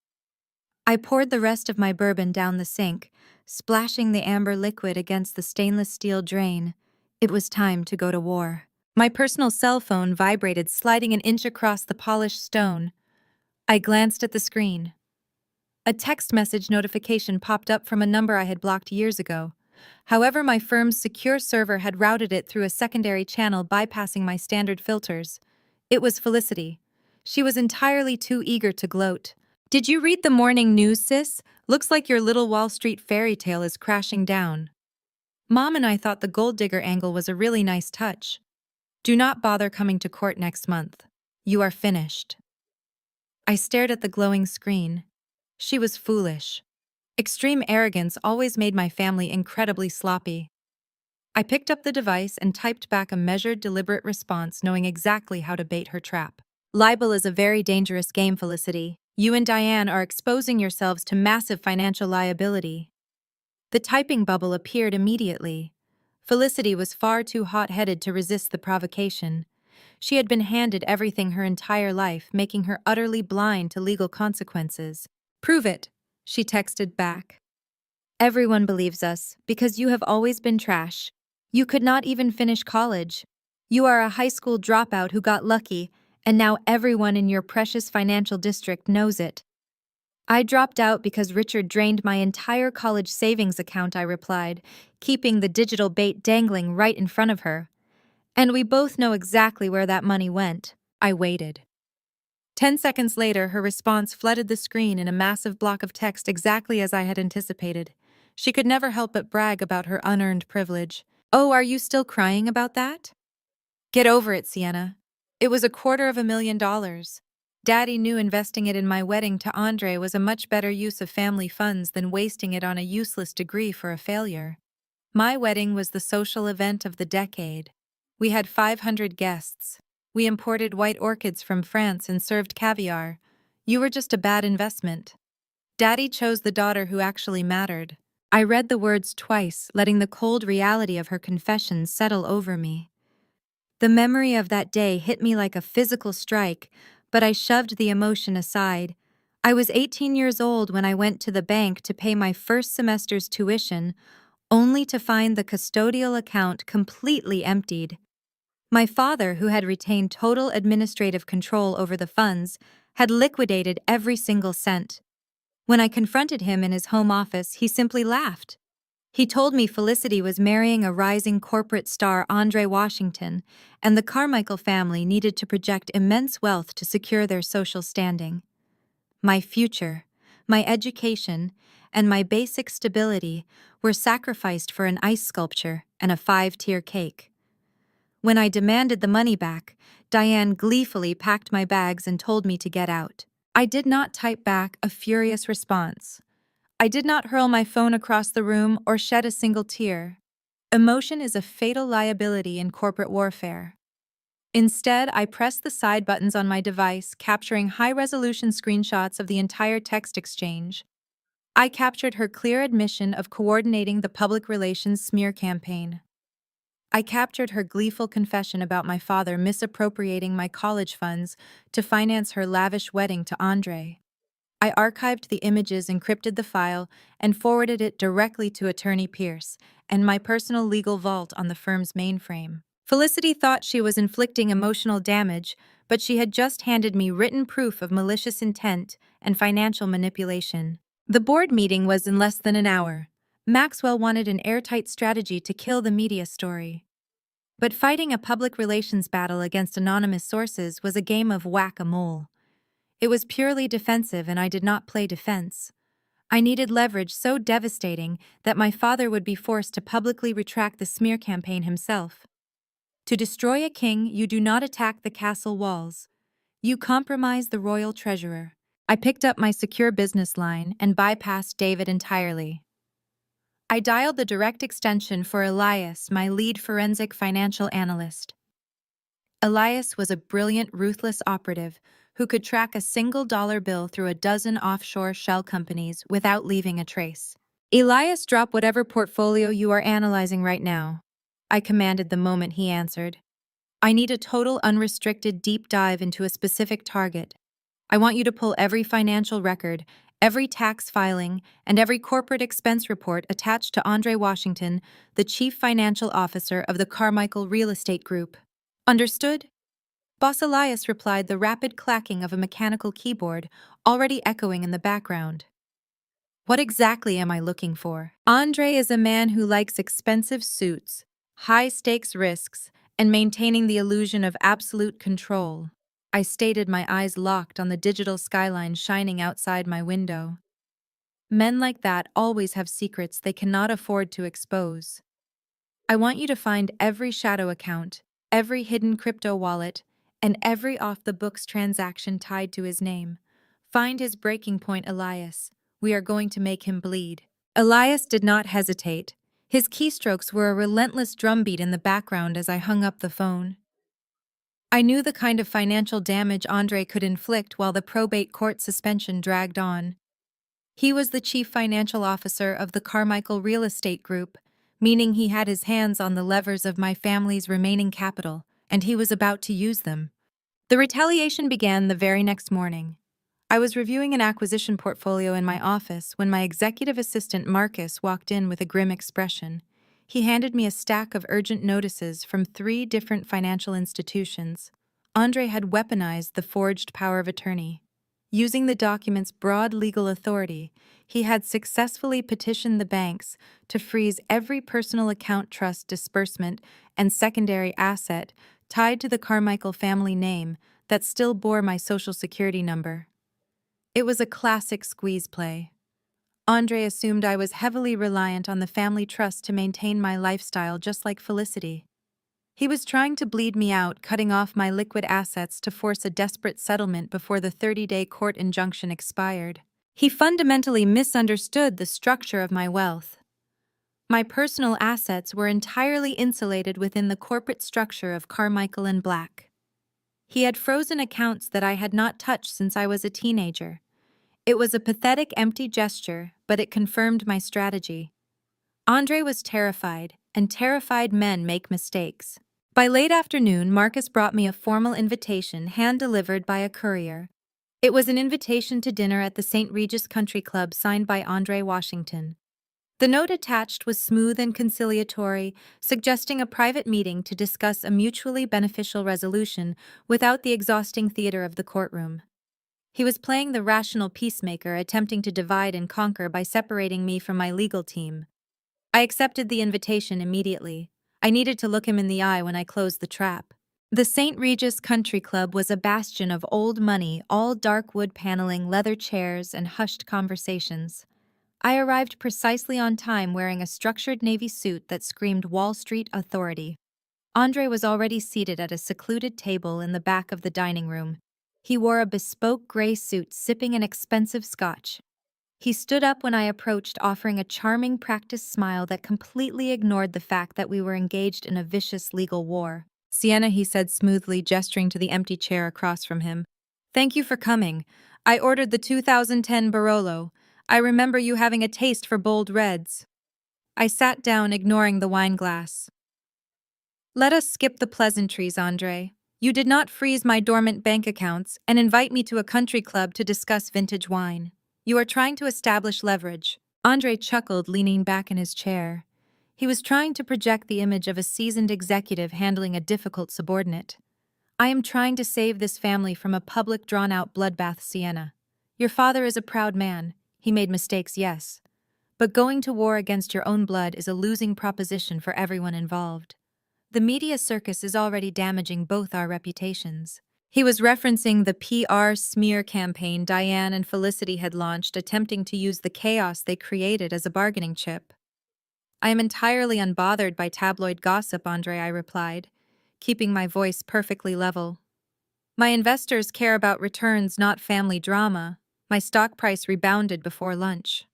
I poured the rest of my bourbon down the sink, splashing the amber liquid against the stainless steel drain. It was time to go to war. My personal cell phone vibrated, sliding an inch across the polished stone. I glanced at the screen. A text message notification popped up from a number I had blocked years ago. However, my firm's secure server had routed it through a secondary channel, bypassing my standard filters. It was Felicity. She was entirely too eager to gloat. "Did you read the morning news, sis? Looks like your little Wall Street fairy tale is crashing down. Mom and I thought the gold digger angle was a really nice touch. Do not bother coming to court next month. You are finished." I stared at the glowing screen. She was foolish. Extreme arrogance always made my family incredibly sloppy. I picked up the device and typed back a measured, deliberate response, knowing exactly how to bait her trap. "Libel is a very dangerous game, Felicity. You and Diane are exposing yourselves to massive financial liability." The typing bubble appeared immediately. Felicity was far too hot-headed to resist the provocation. She had been handed everything her entire life, making her utterly blind to legal consequences. "Prove it," she texted back. "Everyone believes us, because you have always been trash. You could not even finish college. You are a high school dropout who got lucky, and now everyone in your precious financial district knows it." "I dropped out because Richard drained my entire college savings account," I replied, keeping the digital bait dangling right in front of her. "And we both know exactly where that money went." I waited. 10 seconds later, her response flooded the screen in a massive block of text exactly as I had anticipated. She could never help but brag about her unearned privilege. "Oh, are you still crying about that? Get over it, Sienna. It was $250,000. Daddy knew investing it in my wedding to Andre was a much better use of family funds than wasting it on a useless degree for a failure. My wedding was the social event of the decade. We had 500 guests. We imported white orchids from France and served caviar. You were just a bad investment. Daddy chose the daughter who actually mattered." I read the words twice, letting the cold reality of her confession settle over me. The memory of that day hit me like a physical strike, but I shoved the emotion aside. I was 18 years old when I went to the bank to pay my first semester's tuition, only to find the custodial account completely emptied. My father, who had retained total administrative control over the funds, had liquidated every single cent. When I confronted him in his home office, he simply laughed. He told me Felicity was marrying a rising corporate star, Andre Washington, and the Carmichael family needed to project immense wealth to secure their social standing. My future, my education, and my basic stability were sacrificed for an ice sculpture and a 5-tier cake. When I demanded the money back, Diane gleefully packed my bags and told me to get out. I did not type back a furious response. I did not hurl my phone across the room or shed a single tear. Emotion is a fatal liability in corporate warfare. Instead, I pressed the side buttons on my device, capturing high-resolution screenshots of the entire text exchange. I captured her clear admission of coordinating the public relations smear campaign. I captured her gleeful confession about my father misappropriating my college funds to finance her lavish wedding to Andre. I archived the images, encrypted the file, and forwarded it directly to Attorney Pierce and my personal legal vault on the firm's mainframe. Felicity thought she was inflicting emotional damage, but she had just handed me written proof of malicious intent and financial manipulation. The board meeting was in less than an hour. Maxwell wanted an airtight strategy to kill the media story. But fighting a public relations battle against anonymous sources was a game of whack-a-mole. It was purely defensive, and I did not play defense. I needed leverage so devastating that my father would be forced to publicly retract the smear campaign himself. To destroy a king, you do not attack the castle walls. You compromise the royal treasurer. I picked up my secure business line and bypassed David entirely. I dialed the direct extension for Elias, my lead forensic financial analyst. Elias was a brilliant, ruthless operative who could track a single dollar bill through a dozen offshore shell companies without leaving a trace. "Elias, drop whatever portfolio you are analyzing right now," I commanded the moment he answered. "I need a total, unrestricted deep dive into a specific target. I want you to pull every financial record, every tax filing, and every corporate expense report attached to Andre Washington, the chief financial officer of the Carmichael Real Estate Group." "Understood?" Boss Elias replied, the rapid clacking of a mechanical keyboard already echoing in the background. "What exactly am I looking for?" "Andre is a man who likes expensive suits, high-stakes risks, and maintaining the illusion of absolute control," I stated, my eyes locked on the digital skyline shining outside my window. "Men like that always have secrets they cannot afford to expose. I want you to find every shadow account, every hidden crypto wallet, and every off-the-books transaction tied to his name. Find his breaking point, Elias. We are going to make him bleed." Elias did not hesitate. His keystrokes were a relentless drumbeat in the background as I hung up the phone. I knew the kind of financial damage Andre could inflict while the probate court suspension dragged on. He was the chief financial officer of the Carmichael Real Estate Group, meaning he had his hands on the levers of my family's remaining capital, and he was about to use them. The retaliation began the very next morning. I was reviewing an acquisition portfolio in my office when my executive assistant Marcus walked in with a grim expression. He handed me a stack of urgent notices from 3 different financial institutions. Andre had weaponized the forged power of attorney. Using the document's broad legal authority, he had successfully petitioned the banks to freeze every personal account, trust disbursement, and secondary asset tied to the Carmichael family name that still bore my social security number. It was a classic squeeze play. Andre assumed I was heavily reliant on the family trust to maintain my lifestyle, just like Felicity. He was trying to bleed me out, cutting off my liquid assets to force a desperate settlement before the 30-day court injunction expired. He fundamentally misunderstood the structure of my wealth. My personal assets were entirely insulated within the corporate structure of Carmichael and Black. He had frozen accounts that I had not touched since I was a teenager. It was a pathetic, empty gesture, but it confirmed my strategy. Andre was terrified, and terrified men make mistakes. By late afternoon, Marcus brought me a formal invitation hand-delivered by a courier. It was an invitation to dinner at the St. Regis Country Club signed by Andre Washington. The note attached was smooth and conciliatory, suggesting a private meeting to discuss a mutually beneficial resolution without the exhausting theater of the courtroom. He was playing the rational peacemaker, attempting to divide and conquer by separating me from my legal team. I accepted the invitation immediately. I needed to look him in the eye when I closed the trap. The St. Regis Country Club was a bastion of old money, all dark wood paneling, leather chairs, and hushed conversations. I arrived precisely on time, wearing a structured navy suit that screamed Wall Street authority. Andre was already seated at a secluded table in the back of the dining room. He wore a bespoke gray suit, sipping an expensive scotch. He stood up when I approached, offering a charming, practiced smile that completely ignored the fact that we were engaged in a vicious legal war. "Sienna," he said smoothly, gesturing to the empty chair across from him. "Thank you for coming. I ordered the 2010 Barolo. I remember you having a taste for bold reds." I sat down, ignoring the wine glass. "Let us skip the pleasantries, Andre. You did not freeze my dormant bank accounts and invite me to a country club to discuss vintage wine. You are trying to establish leverage." Andre chuckled, leaning back in his chair. He was trying to project the image of a seasoned executive handling a difficult subordinate. "I am trying to save this family from a public, drawn-out bloodbath, Sienna. Your father is a proud man. He made mistakes, yes. But going to war against your own blood is a losing proposition for everyone involved. The media circus is already damaging both our reputations." He was referencing the PR smear campaign Diane and Felicity had launched, attempting to use the chaos they created as a bargaining chip. "I am entirely unbothered by tabloid gossip, Andre," I replied, keeping my voice perfectly level. "My investors care about returns, not family drama." My stock price rebounded before lunch.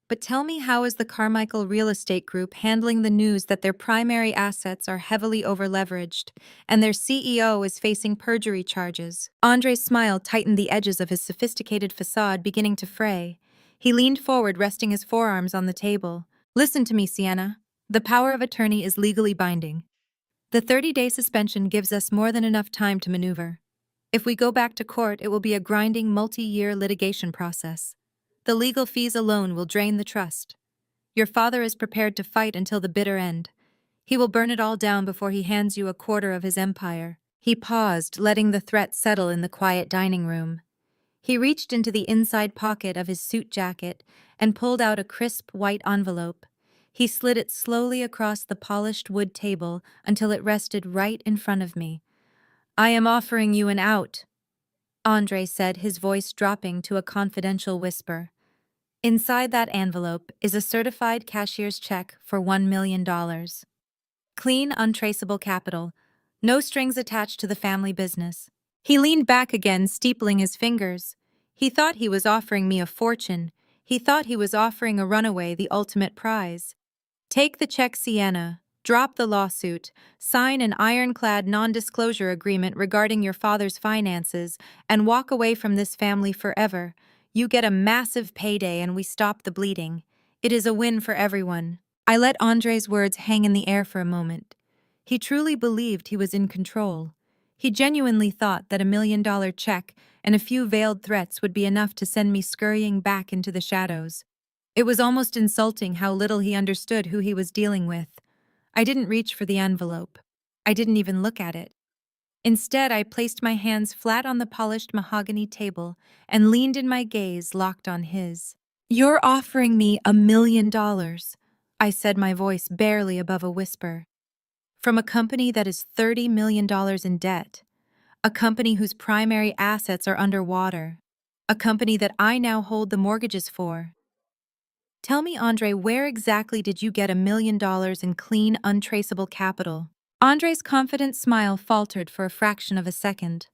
"But tell me, how is the Carmichael Real Estate Group handling the news that their primary assets are heavily overleveraged and their CEO is facing perjury charges?" Andre's smile tightened, the edges of his sophisticated facade beginning to fray. He leaned forward, resting his forearms on the table. "Listen to me, Sienna. The power of attorney is legally binding. The 30-day suspension gives us more than enough time to maneuver. If we go back to court, it will be a grinding, multi-year litigation process. The legal fees alone will drain the trust. Your father is prepared to fight until the bitter end. He will burn it all down before he hands you a quarter of his empire." He paused, letting the threat settle in the quiet dining room. He reached into the inside pocket of his suit jacket and pulled out a crisp white envelope. He slid it slowly across the polished wood table until it rested right in front of me. "I am offering you an out," Andre said, his voice dropping to a confidential whisper. "Inside that envelope is a certified cashier's check for $1 million. Clean, untraceable capital. No strings attached to the family business." He leaned back again, steepling his fingers. He thought he was offering me a fortune. He thought he was offering a runaway the ultimate prize. "Take the check, Sienna. Drop the lawsuit. Sign an ironclad non-disclosure agreement regarding your father's finances and walk away from this family forever. You get a massive payday and we stop the bleeding. It is a win for everyone." I let Andre's words hang in the air for a moment. He truly believed he was in control. He genuinely thought that $1 million check and a few veiled threats would be enough to send me scurrying back into the shadows. It was almost insulting how little he understood who he was dealing with. I didn't reach for the envelope. I didn't even look at it. Instead, I placed my hands flat on the polished mahogany table and leaned in, my gaze locked on his. "You're offering me $1 million," I said, my voice barely above a whisper. From a company that is $30 million in debt. A company whose primary assets are underwater. A company that I now hold the mortgages for. Tell me, Andre, where exactly did you get $1 million in clean, untraceable capital? Andre's confident smile faltered for a fraction of a second.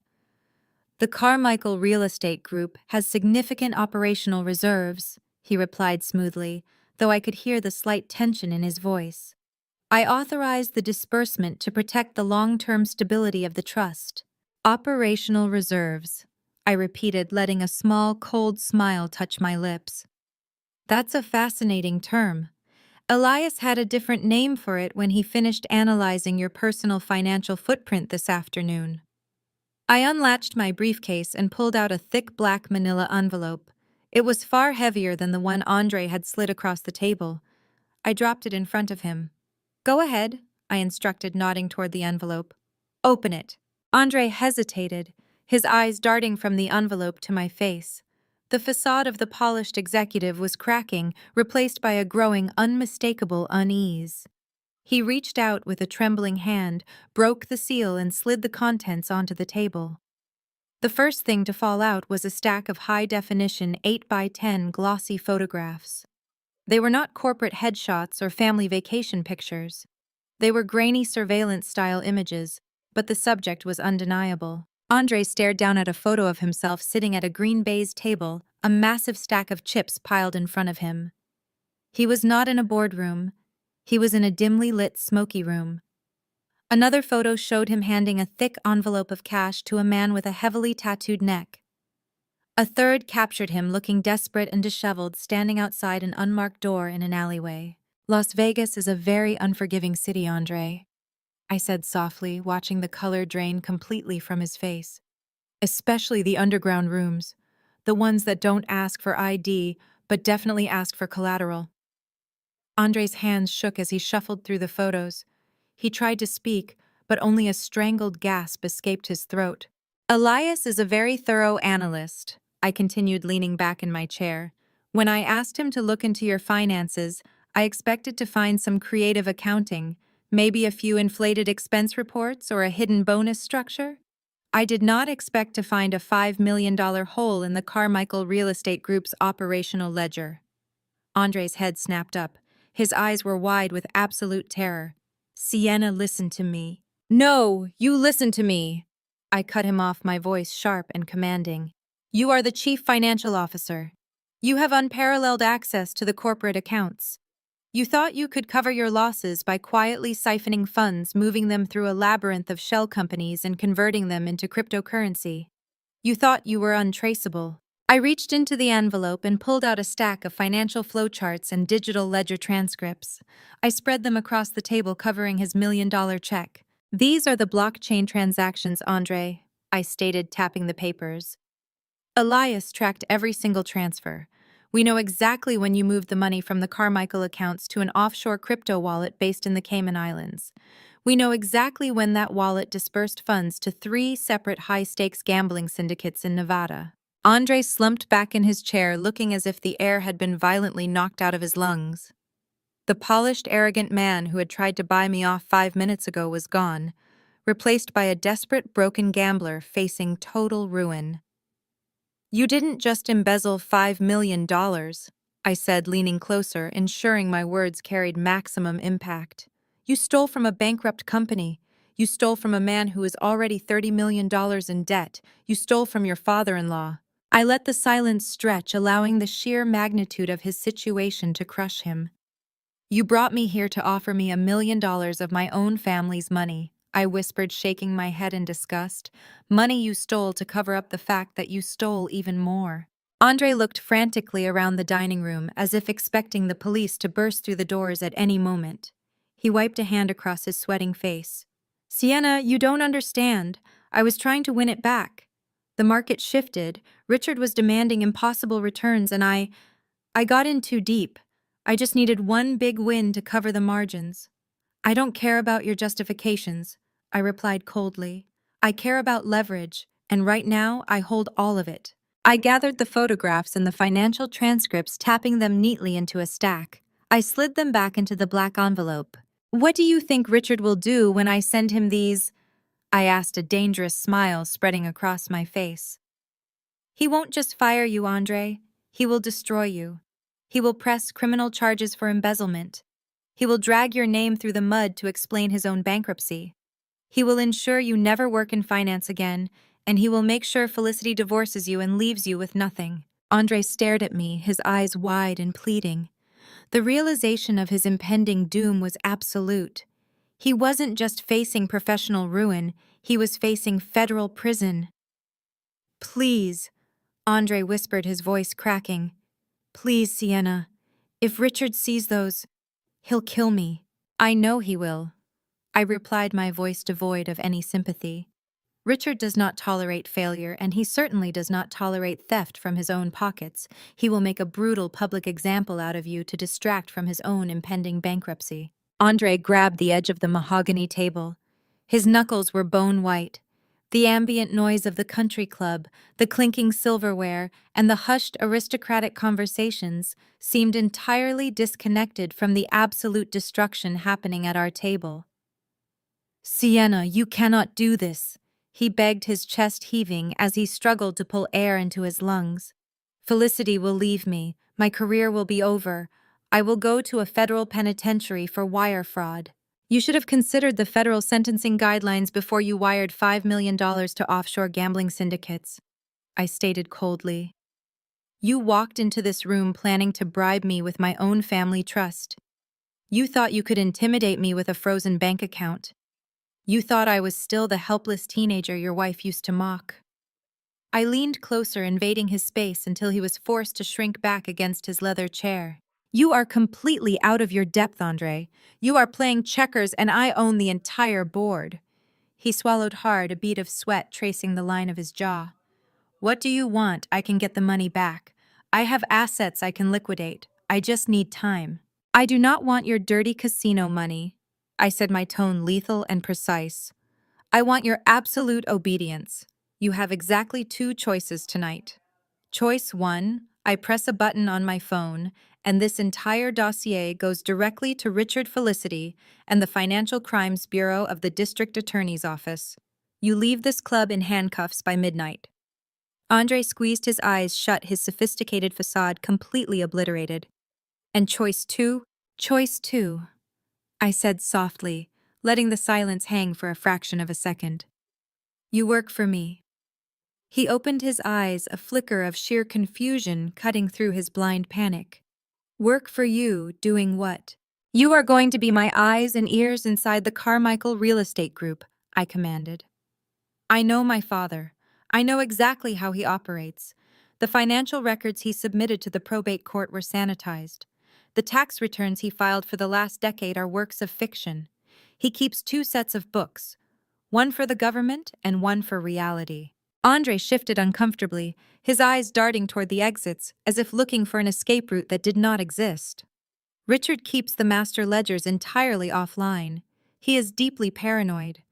The Carmichael Real Estate Group has significant operational reserves, he replied smoothly, though I could hear the slight tension in his voice. I authorized the disbursement to protect the long-term stability of the trust. Operational reserves, I repeated, letting a small, cold smile touch my lips. That's a fascinating term. Elias had a different name for it when he finished analyzing your personal financial footprint this afternoon. I unlatched my briefcase and pulled out a thick black manila envelope. It was far heavier than the one Andre had slid across the table. I dropped it in front of him. Go ahead, I instructed, nodding toward the envelope. Open it. Andre hesitated, his eyes darting from the envelope to my face. The facade of the polished executive was cracking, replaced by a growing, unmistakable unease. He reached out with a trembling hand, broke the seal, and slid the contents onto the table. The first thing to fall out was a stack of high-definition 8x10 glossy photographs. They were not corporate headshots or family vacation pictures. They were grainy surveillance-style images, but the subject was undeniable. Andre stared down at a photo of himself sitting at a green baize table, a massive stack of chips piled in front of him. He was not in a boardroom. He was in a dimly lit smoky room. Another photo showed him handing a thick envelope of cash to a man with a heavily tattooed neck. A third captured him looking desperate and disheveled, standing outside an unmarked door in an alleyway. Las Vegas is a very unforgiving city, Andre, I said softly, watching the color drain completely from his face. Especially the underground rooms, the ones that don't ask for ID, but definitely ask for collateral. Andre's hands shook as he shuffled through the photos. He tried to speak, but only a strangled gasp escaped his throat. Elias is a very thorough analyst, I continued, leaning back in my chair. When I asked him to look into your finances, I expected to find some creative accounting, maybe a few inflated expense reports or a hidden bonus structure. I did not expect to find a $5 million hole in the Carmichael Real Estate Group's operational ledger. Andre's head snapped up. His eyes were wide with absolute terror. Sienna, listen to me. No, you listen to me. I cut him off, my voice sharp and commanding. You are the chief financial officer. You have unparalleled access to the corporate accounts. You thought you could cover your losses by quietly siphoning funds, moving them through a labyrinth of shell companies and converting them into cryptocurrency. You thought you were untraceable. I reached into the envelope and pulled out a stack of financial flowcharts and digital ledger transcripts. I spread them across the table, covering his $1 million check. These are the blockchain transactions, Andre, I stated, tapping the papers. Elias tracked every single transfer. We know exactly when you moved the money from the Carmichael accounts to an offshore crypto wallet based in the Cayman Islands. We know exactly when that wallet dispersed funds to 3 separate high-stakes gambling syndicates in Nevada. Andre slumped back in his chair, looking as if the air had been violently knocked out of his lungs. The polished, arrogant man who had tried to buy me off 5 minutes ago was gone, replaced by a desperate, broken gambler facing total ruin. You didn't just embezzle $5 million, I said, leaning closer, ensuring my words carried maximum impact. You stole from a bankrupt company. You stole from a man who is already $30 million in debt. You stole from your father-in-law. I let the silence stretch, allowing the sheer magnitude of his situation to crush him. You brought me here to offer me $1 million of my own family's money, I whispered, shaking my head in disgust. Money you stole to cover up the fact that you stole even more. Andre looked frantically around the dining room, as if expecting the police to burst through the doors at any moment. He wiped a hand across his sweating face. Sienna, you don't understand. I was trying to win it back. The market shifted. Richard was demanding impossible returns, and I got in too deep. I just needed one big win to cover the margins. I don't care about your justifications, I replied coldly. I care about leverage, and right now I hold all of it. I gathered the photographs and the financial transcripts, tapping them neatly into a stack. I slid them back into the black envelope. What do you think Richard will do when I send him these? I asked, a dangerous smile spreading across my face. He won't just fire you, Andre. He will destroy you. He will press criminal charges for embezzlement. He will drag your name through the mud to explain his own bankruptcy. He will ensure you never work in finance again, and he will make sure Felicity divorces you and leaves you with nothing. Andre stared at me, his eyes wide and pleading. The realization of his impending doom was absolute. He wasn't just facing professional ruin, he was facing federal prison. Please, Andre whispered, his voice cracking. Please, Sienna. If Richard sees those, he'll kill me. I know he will, I replied, my voice devoid of any sympathy. Richard does not tolerate failure, and he certainly does not tolerate theft from his own pockets. He will make a brutal public example out of you to distract from his own impending bankruptcy. Andre grabbed the edge of the mahogany table. His knuckles were bone white. The ambient noise of the country club, the clinking silverware, and the hushed aristocratic conversations seemed entirely disconnected from the absolute destruction happening at our table. Sienna, you cannot do this, he begged, his chest heaving as he struggled to pull air into his lungs. Felicity will leave me. My career will be over. I will go to a federal penitentiary for wire fraud. You should have considered the federal sentencing guidelines before you wired $5 million to offshore gambling syndicates, I stated coldly. You walked into this room planning to bribe me with my own family trust. You thought you could intimidate me with a frozen bank account. You thought I was still the helpless teenager your wife used to mock. I leaned closer, invading his space until he was forced to shrink back against his leather chair. You are completely out of your depth, Andre. You are playing checkers and I own the entire board. He swallowed hard, a bead of sweat tracing the line of his jaw. What do you want? I can get the money back. I have assets I can liquidate. I just need time. I do not want your dirty casino money, I said, my tone lethal and precise. I want your absolute obedience. You have exactly 2 choices tonight. Choice 1, I press a button on my phone, and this entire dossier goes directly to Richard Felicity and the Financial Crimes Bureau of the District Attorney's Office. You leave this club in handcuffs by midnight. Andre squeezed his eyes shut, his sophisticated facade completely obliterated. And choice 2? Choice 2, I said softly, letting the silence hang for a fraction of a second. You work for me. He opened his eyes, a flicker of sheer confusion cutting through his blind panic. Work for you, doing what? You are going to be my eyes and ears inside the Carmichael Real Estate Group, I commanded. I know my father. I know exactly how he operates. The financial records he submitted to the probate court were sanitized. The tax returns he filed for the last decade are works of fiction. He keeps 2 sets of books, one for the government and one for reality. Andre shifted uncomfortably, his eyes darting toward the exits, as if looking for an escape route that did not exist. Richard keeps the master ledgers entirely offline. He is deeply paranoid.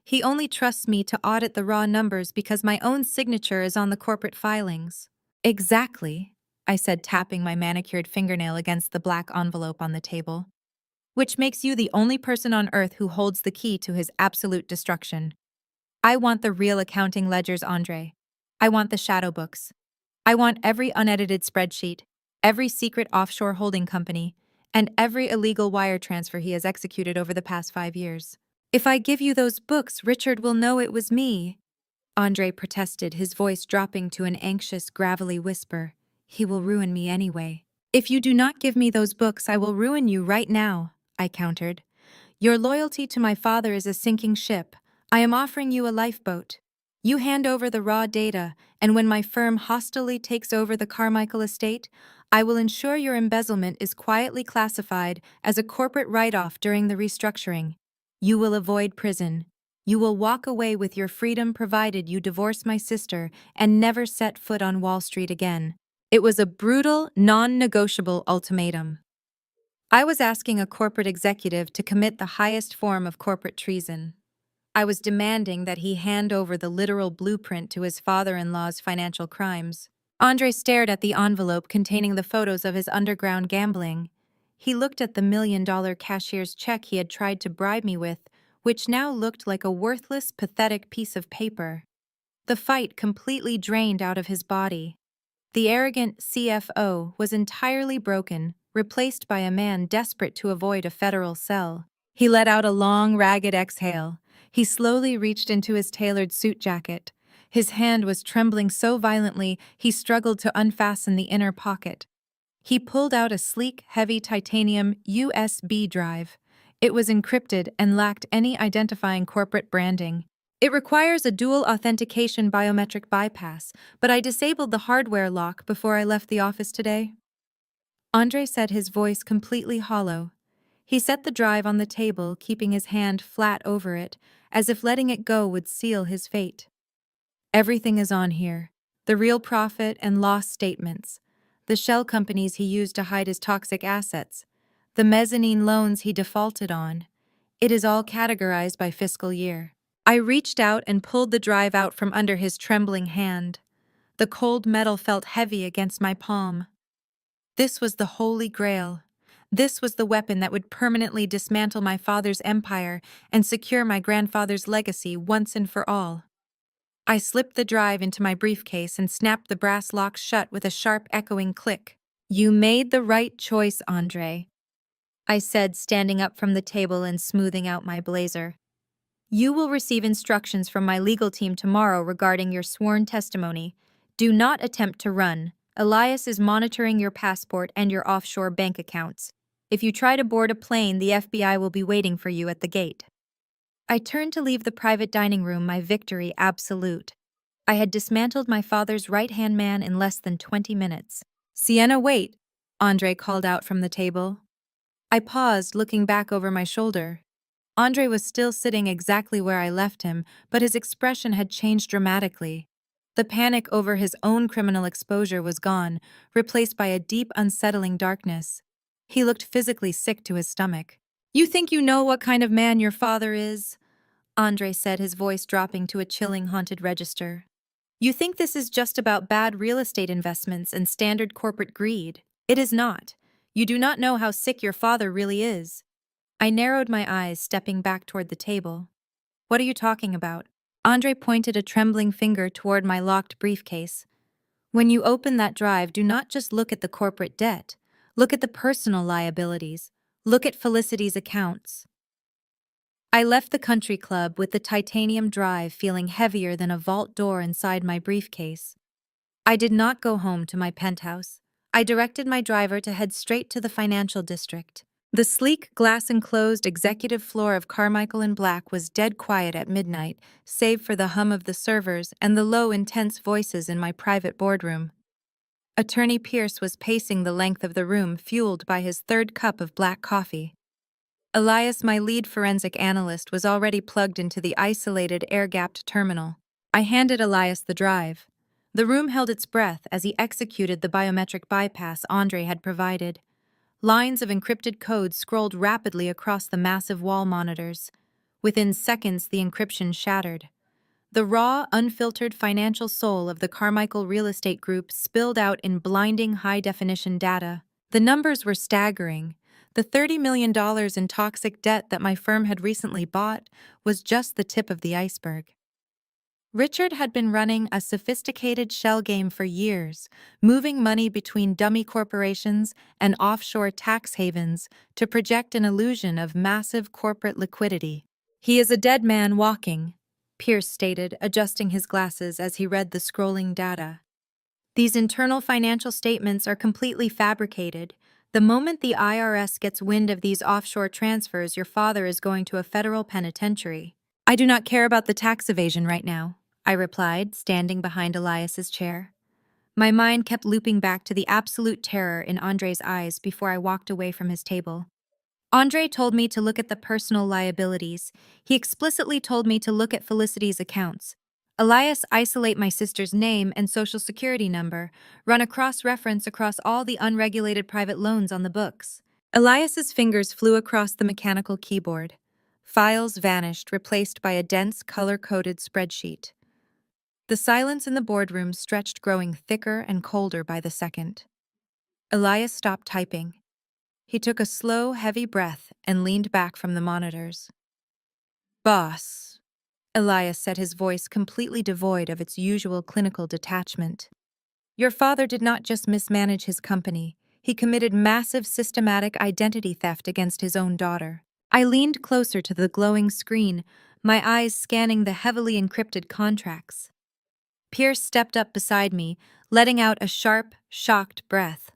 He only trusts me to audit the raw numbers because my own signature is on the corporate filings. Exactly, I said, tapping my manicured fingernail against the black envelope on the table. Which makes you the only person on earth who holds the key to his absolute destruction. I want the real accounting ledgers, Andre. I want the shadow books. I want every unedited spreadsheet, every secret offshore holding company, and every illegal wire transfer he has executed over the past 5 years. If I give you those books, Richard will know it was me, Andre protested, his voice dropping to an anxious, gravelly whisper. He will ruin me anyway. If you do not give me those books, I will ruin you right now, I countered. Your loyalty to my father is a sinking ship. I am offering you a lifeboat. You hand over the raw data, and when my firm hostilely takes over the Carmichael estate, I will ensure your embezzlement is quietly classified as a corporate write-off during the restructuring. You will avoid prison. You will walk away with your freedom provided you divorce my sister and never set foot on Wall Street again. It was a brutal, non-negotiable ultimatum. I was asking a corporate executive to commit the highest form of corporate treason. I was demanding that he hand over the literal blueprint to his father-in-law's financial crimes. Andre stared at the envelope containing the photos of his underground gambling. He looked at the $1 million cashier's check he had tried to bribe me with, which now looked like a worthless, pathetic piece of paper. The fight completely drained out of his body. The arrogant CFO was entirely broken, replaced by a man desperate to avoid a federal cell. He let out a long, ragged exhale. He slowly reached into his tailored suit jacket. His hand was trembling so violently he struggled to unfasten the inner pocket. He pulled out a sleek, heavy titanium USB drive. It was encrypted and lacked any identifying corporate branding. It requires a dual authentication biometric bypass, but I disabled the hardware lock before I left the office today. Andre said, his voice completely hollow. He set the drive on the table, keeping his hand flat over it, as if letting it go would seal his fate. Everything is on here. The real profit and loss statements. The shell companies he used to hide his toxic assets. The mezzanine loans he defaulted on. It is all categorized by fiscal year. I reached out and pulled the drive out from under his trembling hand. The cold metal felt heavy against my palm. This was the Holy Grail. This was the weapon that would permanently dismantle my father's empire and secure my grandfather's legacy once and for all. I slipped the drive into my briefcase and snapped the brass lock shut with a sharp, echoing click. "You made the right choice, Andre," I said, standing up from the table and smoothing out my blazer. "You will receive instructions from my legal team tomorrow regarding your sworn testimony. Do not attempt to run. Elias is monitoring your passport and your offshore bank accounts. If you try to board a plane, the FBI will be waiting for you at the gate." I turned to leave the private dining room, my victory absolute. I had dismantled my father's right-hand man in less than 20 minutes. "Sienna, wait," Andre called out from the table. I paused, looking back over my shoulder. Andre was still sitting exactly where I left him, but his expression had changed dramatically. The panic over his own criminal exposure was gone, replaced by a deep, unsettling darkness. He looked physically sick to his stomach. "You think you know what kind of man your father is?" Andre said, his voice dropping to a chilling, haunted register. "You think this is just about bad real estate investments and standard corporate greed. It is not. You do not know how sick your father really is." I narrowed my eyes, stepping back toward the table. "What are you talking about?" Andre pointed a trembling finger toward my locked briefcase. "When you open that drive, do not just look at the corporate debt. Look at the personal liabilities. Look at Felicity's accounts." I left the country club with the titanium drive feeling heavier than a vault door inside my briefcase. I did not go home to my penthouse. I directed my driver to head straight to the financial district. The sleek, glass-enclosed executive floor of Carmichael and Black was dead quiet at midnight, save for the hum of the servers and the low, intense voices in my private boardroom. Attorney Pierce was pacing the length of the room, fueled by his third cup of black coffee. Elias, my lead forensic analyst, was already plugged into the isolated, air-gapped terminal. I handed Elias the drive. The room held its breath as he executed the biometric bypass Andre had provided. Lines of encrypted code scrolled rapidly across the massive wall monitors. Within seconds, the encryption shattered. The raw, unfiltered financial soul of the Carmichael Real Estate Group spilled out in blinding high-definition data. The numbers were staggering. The $30 million in toxic debt that my firm had recently bought was just the tip of the iceberg. Richard had been running a sophisticated shell game for years, moving money between dummy corporations and offshore tax havens to project an illusion of massive corporate liquidity. "He is a dead man walking," Pierce stated, adjusting his glasses as he read the scrolling data. "These internal financial statements are completely fabricated. The moment the IRS gets wind of these offshore transfers, your father is going to a federal penitentiary." "I do not care about the tax evasion right now," I replied, standing behind Elias's chair. My mind kept looping back to the absolute terror in Andre's eyes before I walked away from his table. Andre told me to look at the personal liabilities. He explicitly told me to look at Felicity's accounts. Elias, isolate my sister's name and social security number, run a cross-reference across all the unregulated private loans on the books. Elias's fingers flew across the mechanical keyboard. Files vanished, replaced by a dense, color-coded spreadsheet. The silence in the boardroom stretched, growing thicker and colder by the second. Elias stopped typing. He took a slow, heavy breath and leaned back from the monitors. "Boss," Elias said, his voice completely devoid of its usual clinical detachment. "Your father did not just mismanage his company, he committed massive systematic identity theft against his own daughter." I leaned closer to the glowing screen, my eyes scanning the heavily encrypted contracts. Pierce stepped up beside me, letting out a sharp, shocked breath.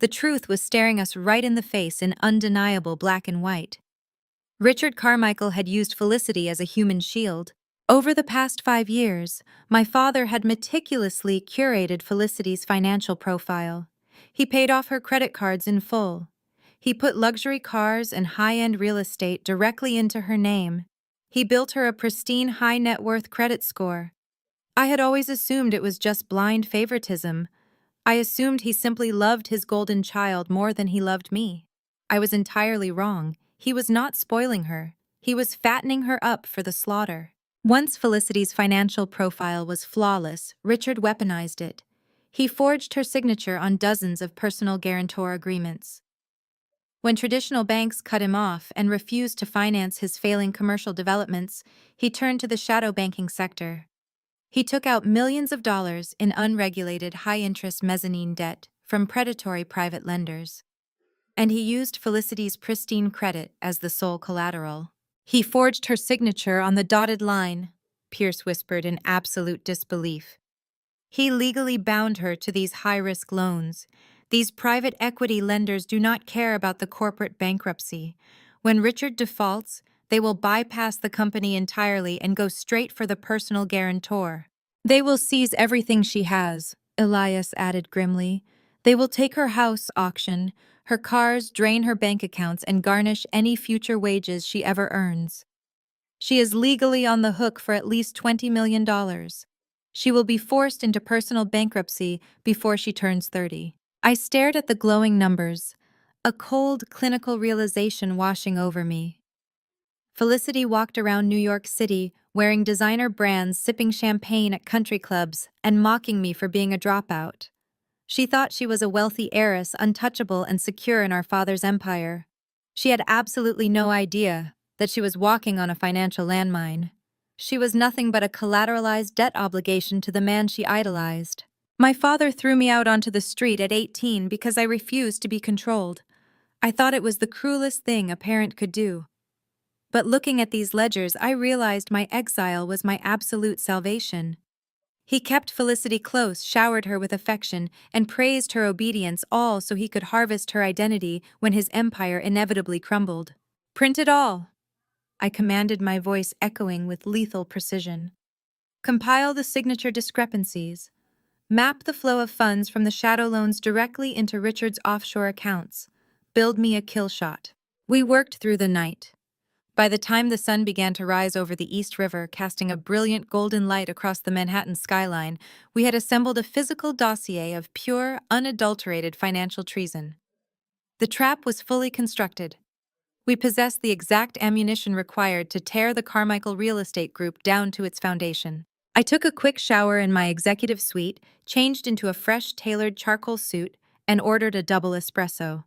The truth was staring us right in the face in undeniable black and white. Richard Carmichael had used Felicity as a human shield. Over the past 5 years, my father had meticulously curated Felicity's financial profile. He paid off her credit cards in full. He put luxury cars and high-end real estate directly into her name. He built her a pristine high-net-worth credit score. I had always assumed it was just blind favoritism. I assumed he simply loved his golden child more than he loved me. I was entirely wrong. He was not spoiling her. He was fattening her up for the slaughter. Once Felicity's financial profile was flawless, Richard weaponized it. He forged her signature on dozens of personal guarantor agreements. When traditional banks cut him off and refused to finance his failing commercial developments, he turned to the shadow banking sector. He took out millions of dollars in unregulated high-interest mezzanine debt from predatory private lenders. And he used Felicity's pristine credit as the sole collateral. "He forged her signature on the dotted line," Pierce whispered in absolute disbelief. "He legally bound her to these high-risk loans. These private equity lenders do not care about the corporate bankruptcy. When Richard defaults, they will bypass the company entirely and go straight for the personal guarantor. They will seize everything she has," Elias added grimly. "They will take her house, auction her cars, drain her bank accounts, and garnish any future wages she ever earns. She is legally on the hook for at least $20 million. She will be forced into personal bankruptcy before she turns 30. I stared at the glowing numbers, a cold, clinical realization washing over me. Felicity walked around New York City, wearing designer brands, sipping champagne at country clubs, and mocking me for being a dropout. She thought she was a wealthy heiress, untouchable and secure in our father's empire. She had absolutely no idea that she was walking on a financial landmine. She was nothing but a collateralized debt obligation to the man she idolized. My father threw me out onto the street at 18 because I refused to be controlled. I thought it was the cruelest thing a parent could do. But looking at these ledgers, I realized my exile was my absolute salvation. He kept Felicity close, showered her with affection, and praised her obedience, all so he could harvest her identity when his empire inevitably crumbled. "Print it all," I commanded, my voice echoing with lethal precision. "Compile the signature discrepancies. Map the flow of funds from the shadow loans directly into Richard's offshore accounts. Build me a kill shot." We worked through the night. By the time the sun began to rise over the East River, casting a brilliant golden light across the Manhattan skyline, we had assembled a physical dossier of pure, unadulterated financial treason. The trap was fully constructed. We possessed the exact ammunition required to tear the Carmichael Real Estate Group down to its foundation. I took a quick shower in my executive suite, changed into a fresh, tailored charcoal suit, and ordered a double espresso.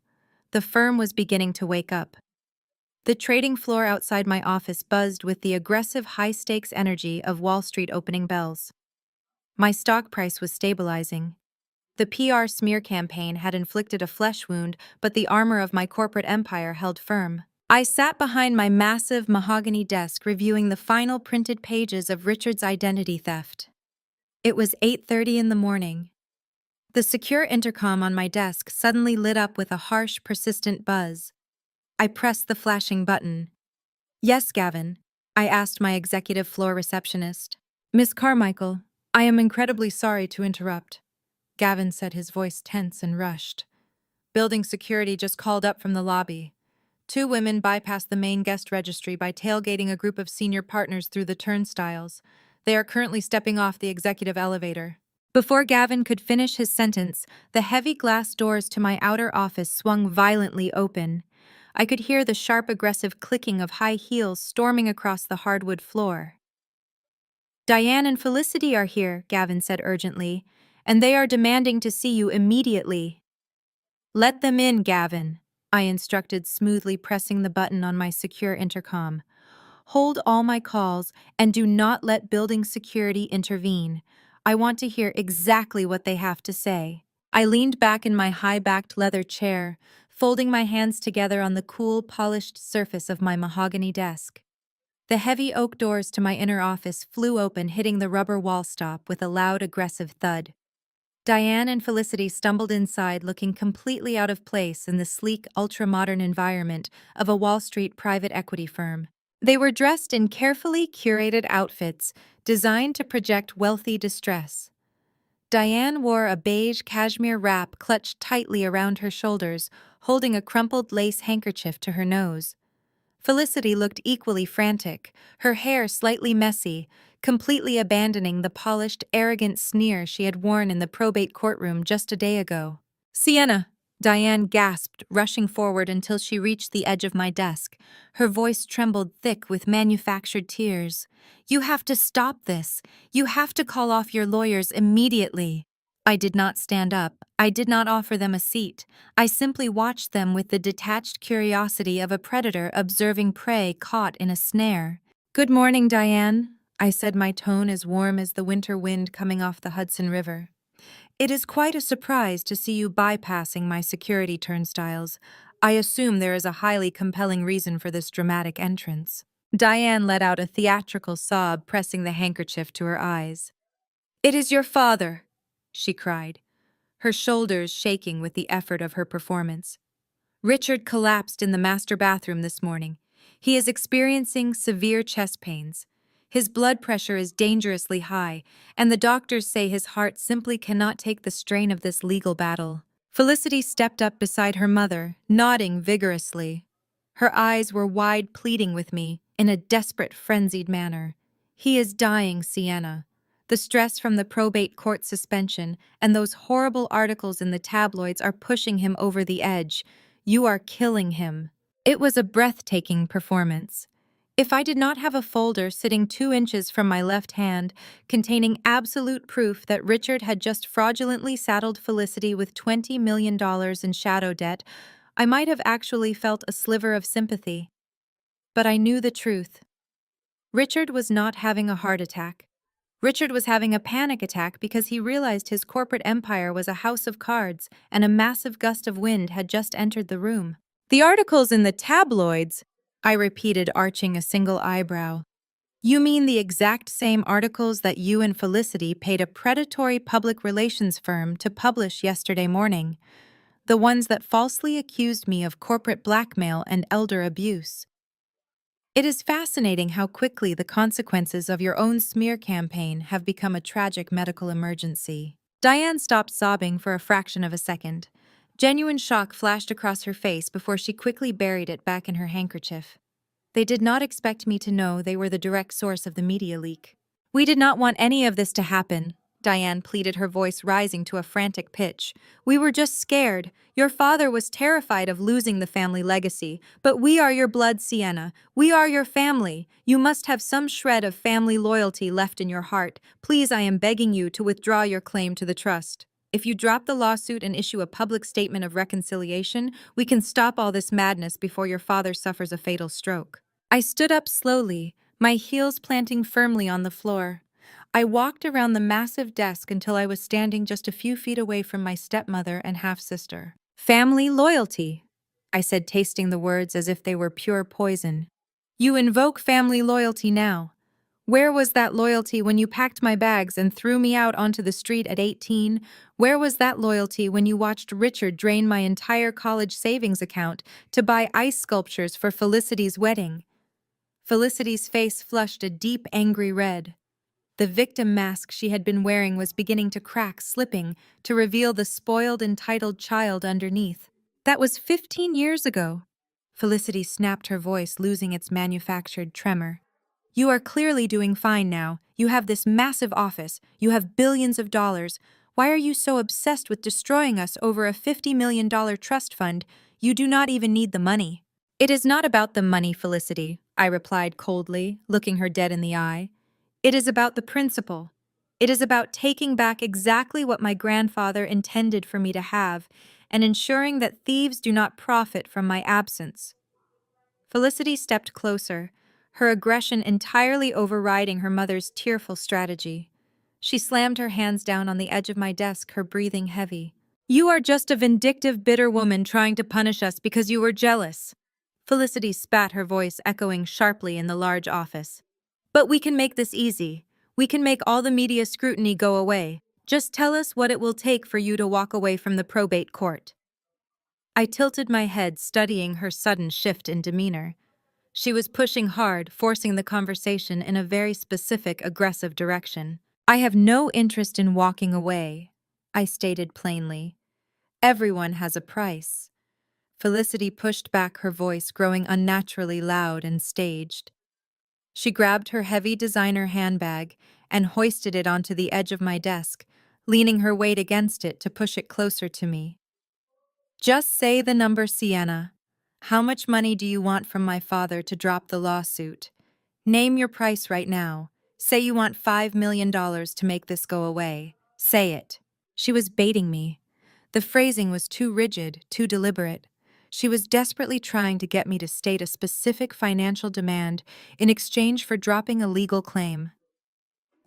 The firm was beginning to wake up. The trading floor outside my office buzzed with the aggressive high-stakes energy of Wall Street opening bells. My stock price was stabilizing. The PR smear campaign had inflicted a flesh wound, but the armor of my corporate empire held firm. I sat behind my massive mahogany desk reviewing the final printed pages of Richard's identity theft. It was 8:30 in the morning. The secure intercom on my desk suddenly lit up with a harsh, persistent buzz. I pressed the flashing button. "Yes, Gavin," I asked my executive floor receptionist. "Miss Carmichael, I am incredibly sorry to interrupt," Gavin said, his voice tense and rushed. "Building security just called up from the lobby. 2 women bypassed the main guest registry by tailgating a group of senior partners through the turnstiles. They are currently stepping off the executive elevator." Before Gavin could finish his sentence, the heavy glass doors to my outer office swung violently open. I could hear the sharp, aggressive clicking of high heels storming across the hardwood floor. "Diane and Felicity are here," Gavin said urgently, "and they are demanding to see you immediately." "Let them in, Gavin," I instructed, smoothly pressing the button on my secure intercom. Hold all my calls and do not let building security intervene. I want to hear exactly what they have to say. I leaned back in my high-backed leather chair, folding my hands together on the cool, polished surface of my mahogany desk. The heavy oak doors to my inner office flew open, hitting the rubber wall stop with a loud, aggressive thud. Diane and Felicity stumbled inside, looking completely out of place in the sleek, ultra-modern environment of a Wall Street private equity firm. They were dressed in carefully curated outfits designed to project wealthy distress. Diane wore a beige cashmere wrap clutched tightly around her shoulders, holding a crumpled lace handkerchief to her nose. Felicity looked equally frantic, her hair slightly messy, completely abandoning the polished, arrogant sneer she had worn in the probate courtroom just a day ago. "Sienna!" Diane gasped, rushing forward until she reached the edge of my desk. Her voice trembled thick with manufactured tears. "You have to stop this. You have to call off your lawyers immediately." I did not stand up. I did not offer them a seat. I simply watched them with the detached curiosity of a predator observing prey caught in a snare. "Good morning, Diane," I said, my tone as warm as the winter wind coming off the Hudson River. "It is quite a surprise to see you bypassing my security turnstiles. I assume there is a highly compelling reason for this dramatic entrance." Diane let out a theatrical sob, pressing the handkerchief to her eyes. "It is your father," she cried, her shoulders shaking with the effort of her performance. "Richard collapsed in the master bathroom this morning. He is experiencing severe chest pains. His blood pressure is dangerously high, and the doctors say his heart simply cannot take the strain of this legal battle." Felicity stepped up beside her mother, nodding vigorously. Her eyes were wide, pleading with me, in a desperate, frenzied manner. "He is dying, Sienna. The stress from the probate court suspension and those horrible articles in the tabloids are pushing him over the edge. You are killing him." It was a breathtaking performance. If I did not have a folder sitting 2 inches from my left hand, containing absolute proof that Richard had just fraudulently saddled Felicity with $20 million in shadow debt, I might have actually felt a sliver of sympathy. But I knew the truth. Richard was not having a heart attack. Richard was having a panic attack because he realized his corporate empire was a house of cards and a massive gust of wind had just entered the room. "The articles in the tabloids," I repeated, arching a single eyebrow. "You mean the exact same articles that you and Felicity paid a predatory public relations firm to publish yesterday morning? The ones that falsely accused me of corporate blackmail and elder abuse. It is fascinating how quickly the consequences of your own smear campaign have become a tragic medical emergency." Diane stopped sobbing for a fraction of a second. Genuine shock flashed across her face before she quickly buried it back in her handkerchief. They did not expect me to know they were the direct source of the media leak. "We did not want any of this to happen," Diane pleaded, her voice rising to a frantic pitch. "We were just scared. Your father was terrified of losing the family legacy. But we are your blood, Sienna. We are your family. You must have some shred of family loyalty left in your heart. Please, I am begging you to withdraw your claim to the trust. If you drop the lawsuit and issue a public statement of reconciliation, we can stop all this madness before your father suffers a fatal stroke." I stood up slowly, my heels planting firmly on the floor. I walked around the massive desk until I was standing just a few feet away from my stepmother and half-sister. "Family loyalty," I said, tasting the words as if they were pure poison. "You invoke family loyalty now. Where was that loyalty when you packed my bags and threw me out onto the street at 18? Where was that loyalty when you watched Richard drain my entire college savings account to buy ice sculptures for Felicity's wedding?" Felicity's face flushed a deep, angry red. The victim mask she had been wearing was beginning to crack, slipping, to reveal the spoiled, entitled child underneath. "That was 15 years ago." Felicity snapped, her voice losing its manufactured tremor. "You are clearly doing fine now. You have this massive office. You have billions of dollars. Why are you so obsessed with destroying us over a $50 million trust fund? You do not even need the money." "It is not about the money, Felicity," I replied coldly, looking her dead in the eye. "It is about the principle. It is about taking back exactly what my grandfather intended for me to have, and ensuring that thieves do not profit from my absence. Felicity stepped closer, her aggression entirely overriding her mother's tearful strategy. She slammed her hands down on the edge of my desk, her breathing heavy. "You are just a vindictive, bitter woman trying to punish us because you were jealous." Felicity spat, her voice echoing sharply in the large office. "But we can make this easy. We can make all the media scrutiny go away. Just tell us what it will take for you to walk away from the probate court." I tilted my head, studying her sudden shift in demeanor. She was pushing hard, forcing the conversation in a very specific, aggressive direction. "I have no interest in walking away," I stated plainly. "Everyone has a price." Felicity pushed back, her voice growing unnaturally loud and staged. She grabbed her heavy designer handbag and hoisted it onto the edge of my desk, leaning her weight against it to push it closer to me. "Just say the number, Sienna. How much money do you want from my father to drop the lawsuit? Name your price right now. Say you want $5 million to make this go away. Say it." She was baiting me. The phrasing was too rigid, too deliberate. She was desperately trying to get me to state a specific financial demand in exchange for dropping a legal claim.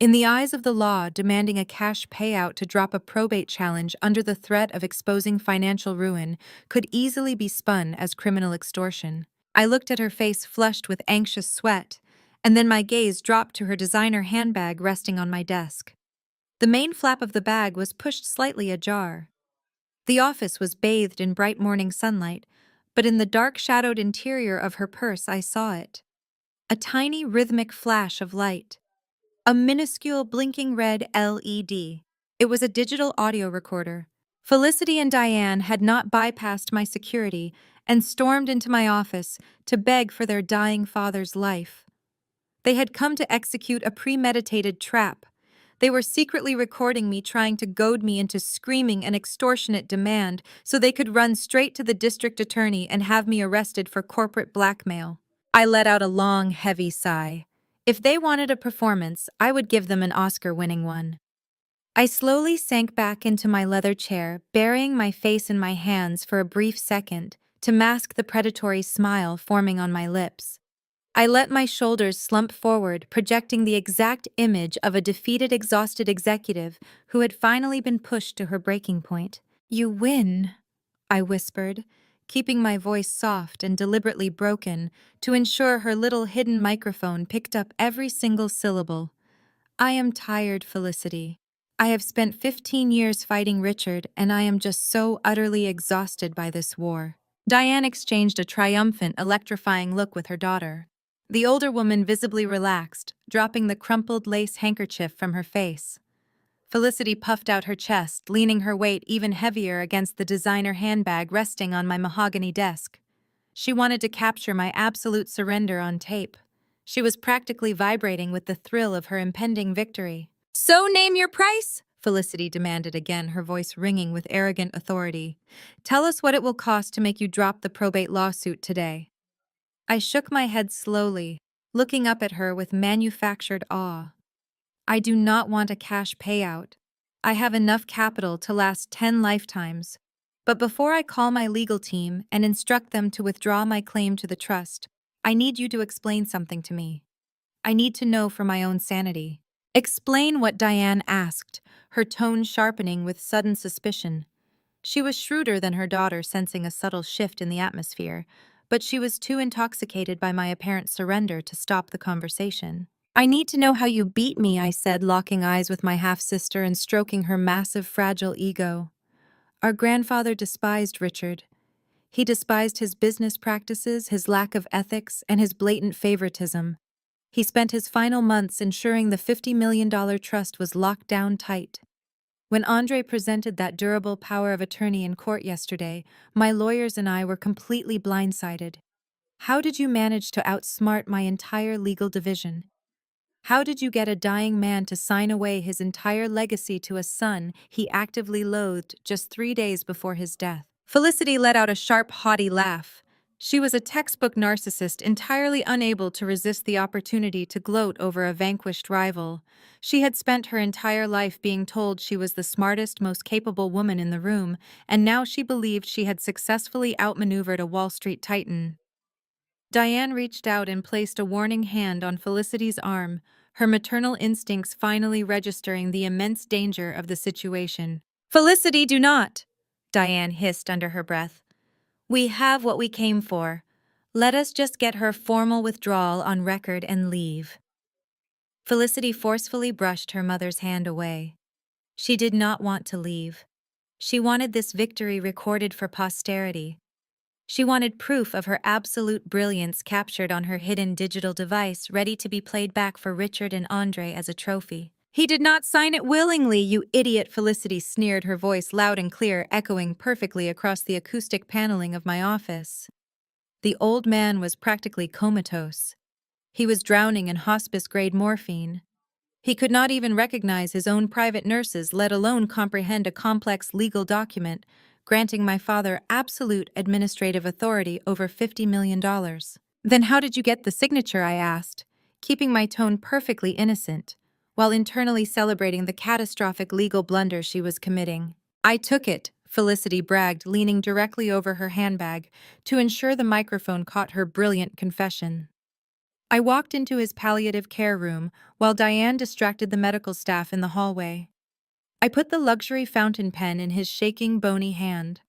In the eyes of the law, demanding a cash payout to drop a probate challenge under the threat of exposing financial ruin could easily be spun as criminal extortion. I looked at her face flushed with anxious sweat, and then my gaze dropped to her designer handbag resting on my desk. The main flap of the bag was pushed slightly ajar. The office was bathed in bright morning sunlight, but in the dark shadowed interior of her purse I saw it. A tiny rhythmic flash of light. A minuscule blinking red LED. It was a digital audio recorder. Felicity and Diane had not bypassed my security and stormed into my office to beg for their dying father's life. They had come to execute a premeditated trap. They were secretly recording me trying to goad me into screaming an extortionate demand so they could run straight to the district attorney and have me arrested for corporate blackmail. I let out a long, heavy sigh. If they wanted a performance, I would give them an Oscar-winning one. I slowly sank back into my leather chair, burying my face in my hands for a brief second to mask the predatory smile forming on my lips. I let my shoulders slump forward, projecting the exact image of a defeated, exhausted executive who had finally been pushed to her breaking point. "You win," I whispered, keeping my voice soft and deliberately broken to ensure her little hidden microphone picked up every single syllable. "I am tired, Felicity. I have spent 15 years fighting Richard, and I am just so utterly exhausted by this war." Diane exchanged a triumphant, electrifying look with her daughter. The older woman visibly relaxed, dropping the crumpled lace handkerchief from her face. Felicity puffed out her chest, leaning her weight even heavier against the designer handbag resting on my mahogany desk. She wanted to capture my absolute surrender on tape. She was practically vibrating with the thrill of her impending victory. "So name your price?" Felicity demanded again, her voice ringing with arrogant authority. "Tell us what it will cost to make you drop the probate lawsuit today." I shook my head slowly, looking up at her with manufactured awe. "I do not want a cash payout. I have enough capital to last 10 lifetimes. But before I call my legal team and instruct them to withdraw my claim to the trust, I need you to explain something to me. I need to know for my own sanity." "Explain what?" Diane asked, her tone sharpening with sudden suspicion. She was shrewder than her daughter, sensing a subtle shift in the atmosphere, but she was too intoxicated by my apparent surrender to stop the conversation. "I need to know how you beat me," I said, locking eyes with my half-sister and stroking her massive, fragile ego. "Our grandfather despised Richard. He despised his business practices, his lack of ethics, and his blatant favoritism. He spent his final months ensuring the $50 million trust was locked down tight. When Andre presented that durable power of attorney in court yesterday, my lawyers and I were completely blindsided. How did you manage to outsmart my entire legal division? How did you get a dying man to sign away his entire legacy to a son he actively loathed just 3 days before his death?" Felicity let out a sharp, haughty laugh. She was a textbook narcissist, entirely unable to resist the opportunity to gloat over a vanquished rival. She had spent her entire life being told she was the smartest, most capable woman in the room, and now she believed she had successfully outmaneuvered a Wall Street titan. Diane reached out and placed a warning hand on Felicity's arm, her maternal instincts finally registering the immense danger of the situation. "Felicity, do not!" Diane hissed under her breath. "We have what we came for. Let us just get her formal withdrawal on record and leave." Felicity forcefully brushed her mother's hand away. She did not want to leave. She wanted this victory recorded for posterity. She wanted proof of her absolute brilliance captured on her hidden digital device, ready to be played back for Richard and Andre as a trophy. "He did not sign it willingly, you idiot," Felicity sneered, her voice loud and clear, echoing perfectly across the acoustic paneling of my office. The old man was practically comatose. He was drowning in hospice-grade morphine. He could not even recognize his own private nurses, let alone comprehend a complex legal document granting my father absolute administrative authority over $50 million. "Then how did you get the signature?" I asked, keeping my tone perfectly innocent, while internally celebrating the catastrophic legal blunder she was committing. "I took it," Felicity bragged, leaning directly over her handbag to ensure the microphone caught her brilliant confession. I walked into his palliative care room while Diane distracted the medical staff in the hallway. I put the luxury fountain pen in his shaking, bony hand.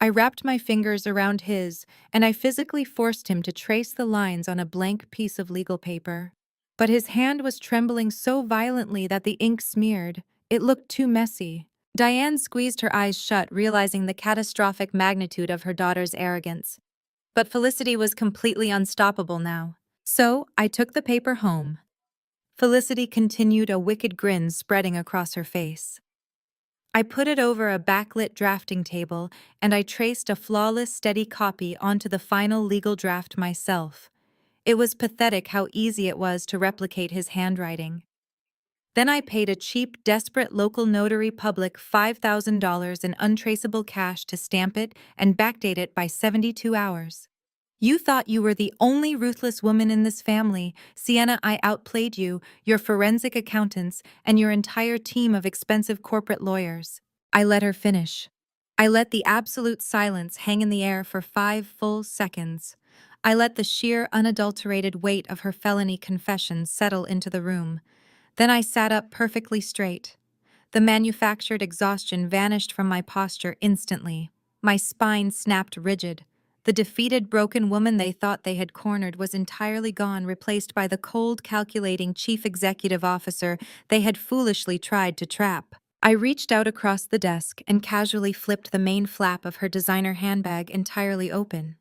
I wrapped my fingers around his, and I physically forced him to trace the lines on a blank piece of legal paper. But his hand was trembling so violently that the ink smeared. It looked too messy. Diane squeezed her eyes shut, realizing the catastrophic magnitude of her daughter's arrogance. But Felicity was completely unstoppable now. So, I took the paper home. Felicity continued, a wicked grin spreading across her face. I put it over a backlit drafting table, and I traced a flawless, steady copy onto the final legal draft myself. It was pathetic how easy it was to replicate his handwriting. Then I paid a cheap, desperate local notary public $5,000 in untraceable cash to stamp it and backdate it by 72 hours. "You thought you were the only ruthless woman in this family. Sienna, I outplayed you, your forensic accountants, and your entire team of expensive corporate lawyers." I let her finish. I let the absolute silence hang in the air for 5 full seconds. I let the sheer, unadulterated weight of her felony confession settle into the room. Then I sat up perfectly straight. The manufactured exhaustion vanished from my posture instantly. My spine snapped rigid. The defeated, broken woman they thought they had cornered was entirely gone, replaced by the cold, calculating chief executive officer they had foolishly tried to trap. I reached out across the desk and casually flipped the main flap of her designer handbag entirely open.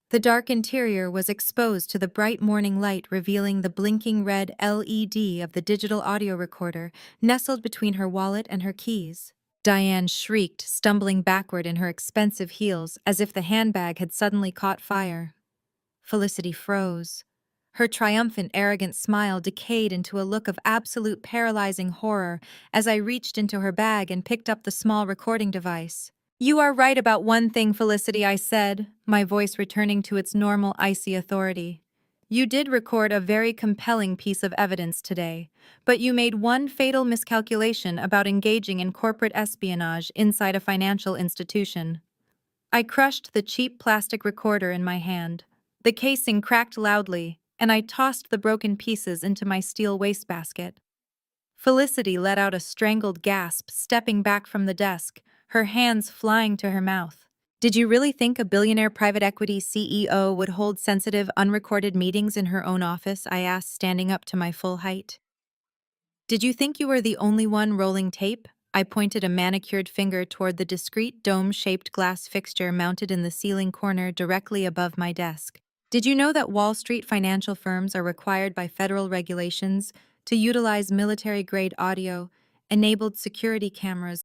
The dark interior was exposed to the bright morning light, revealing the blinking red LED of the digital audio recorder nestled between her wallet and her keys. Diane shrieked, stumbling backward in her expensive heels as if the handbag had suddenly caught fire. Felicity froze. Her triumphant, arrogant smile decayed into a look of absolute paralyzing horror as I reached into her bag and picked up the small recording device. "You are right about one thing, Felicity," I said, my voice returning to its normal, icy authority. "You did record a very compelling piece of evidence today, but you made one fatal miscalculation about engaging in corporate espionage inside a financial institution." I crushed the cheap plastic recorder in my hand. The casing cracked loudly, and I tossed the broken pieces into my steel wastebasket. Felicity let out a strangled gasp, stepping back from the desk, her hands flying to her mouth. "Did you really think a billionaire private equity CEO would hold sensitive, unrecorded meetings in her own office?" I asked, standing up to my full height. "Did you think you were the only one rolling tape?" I pointed a manicured finger toward the discreet dome-shaped glass fixture mounted in the ceiling corner directly above my desk. "Did you know that Wall Street financial firms are required by federal regulations to utilize military-grade audio-enabled security cameras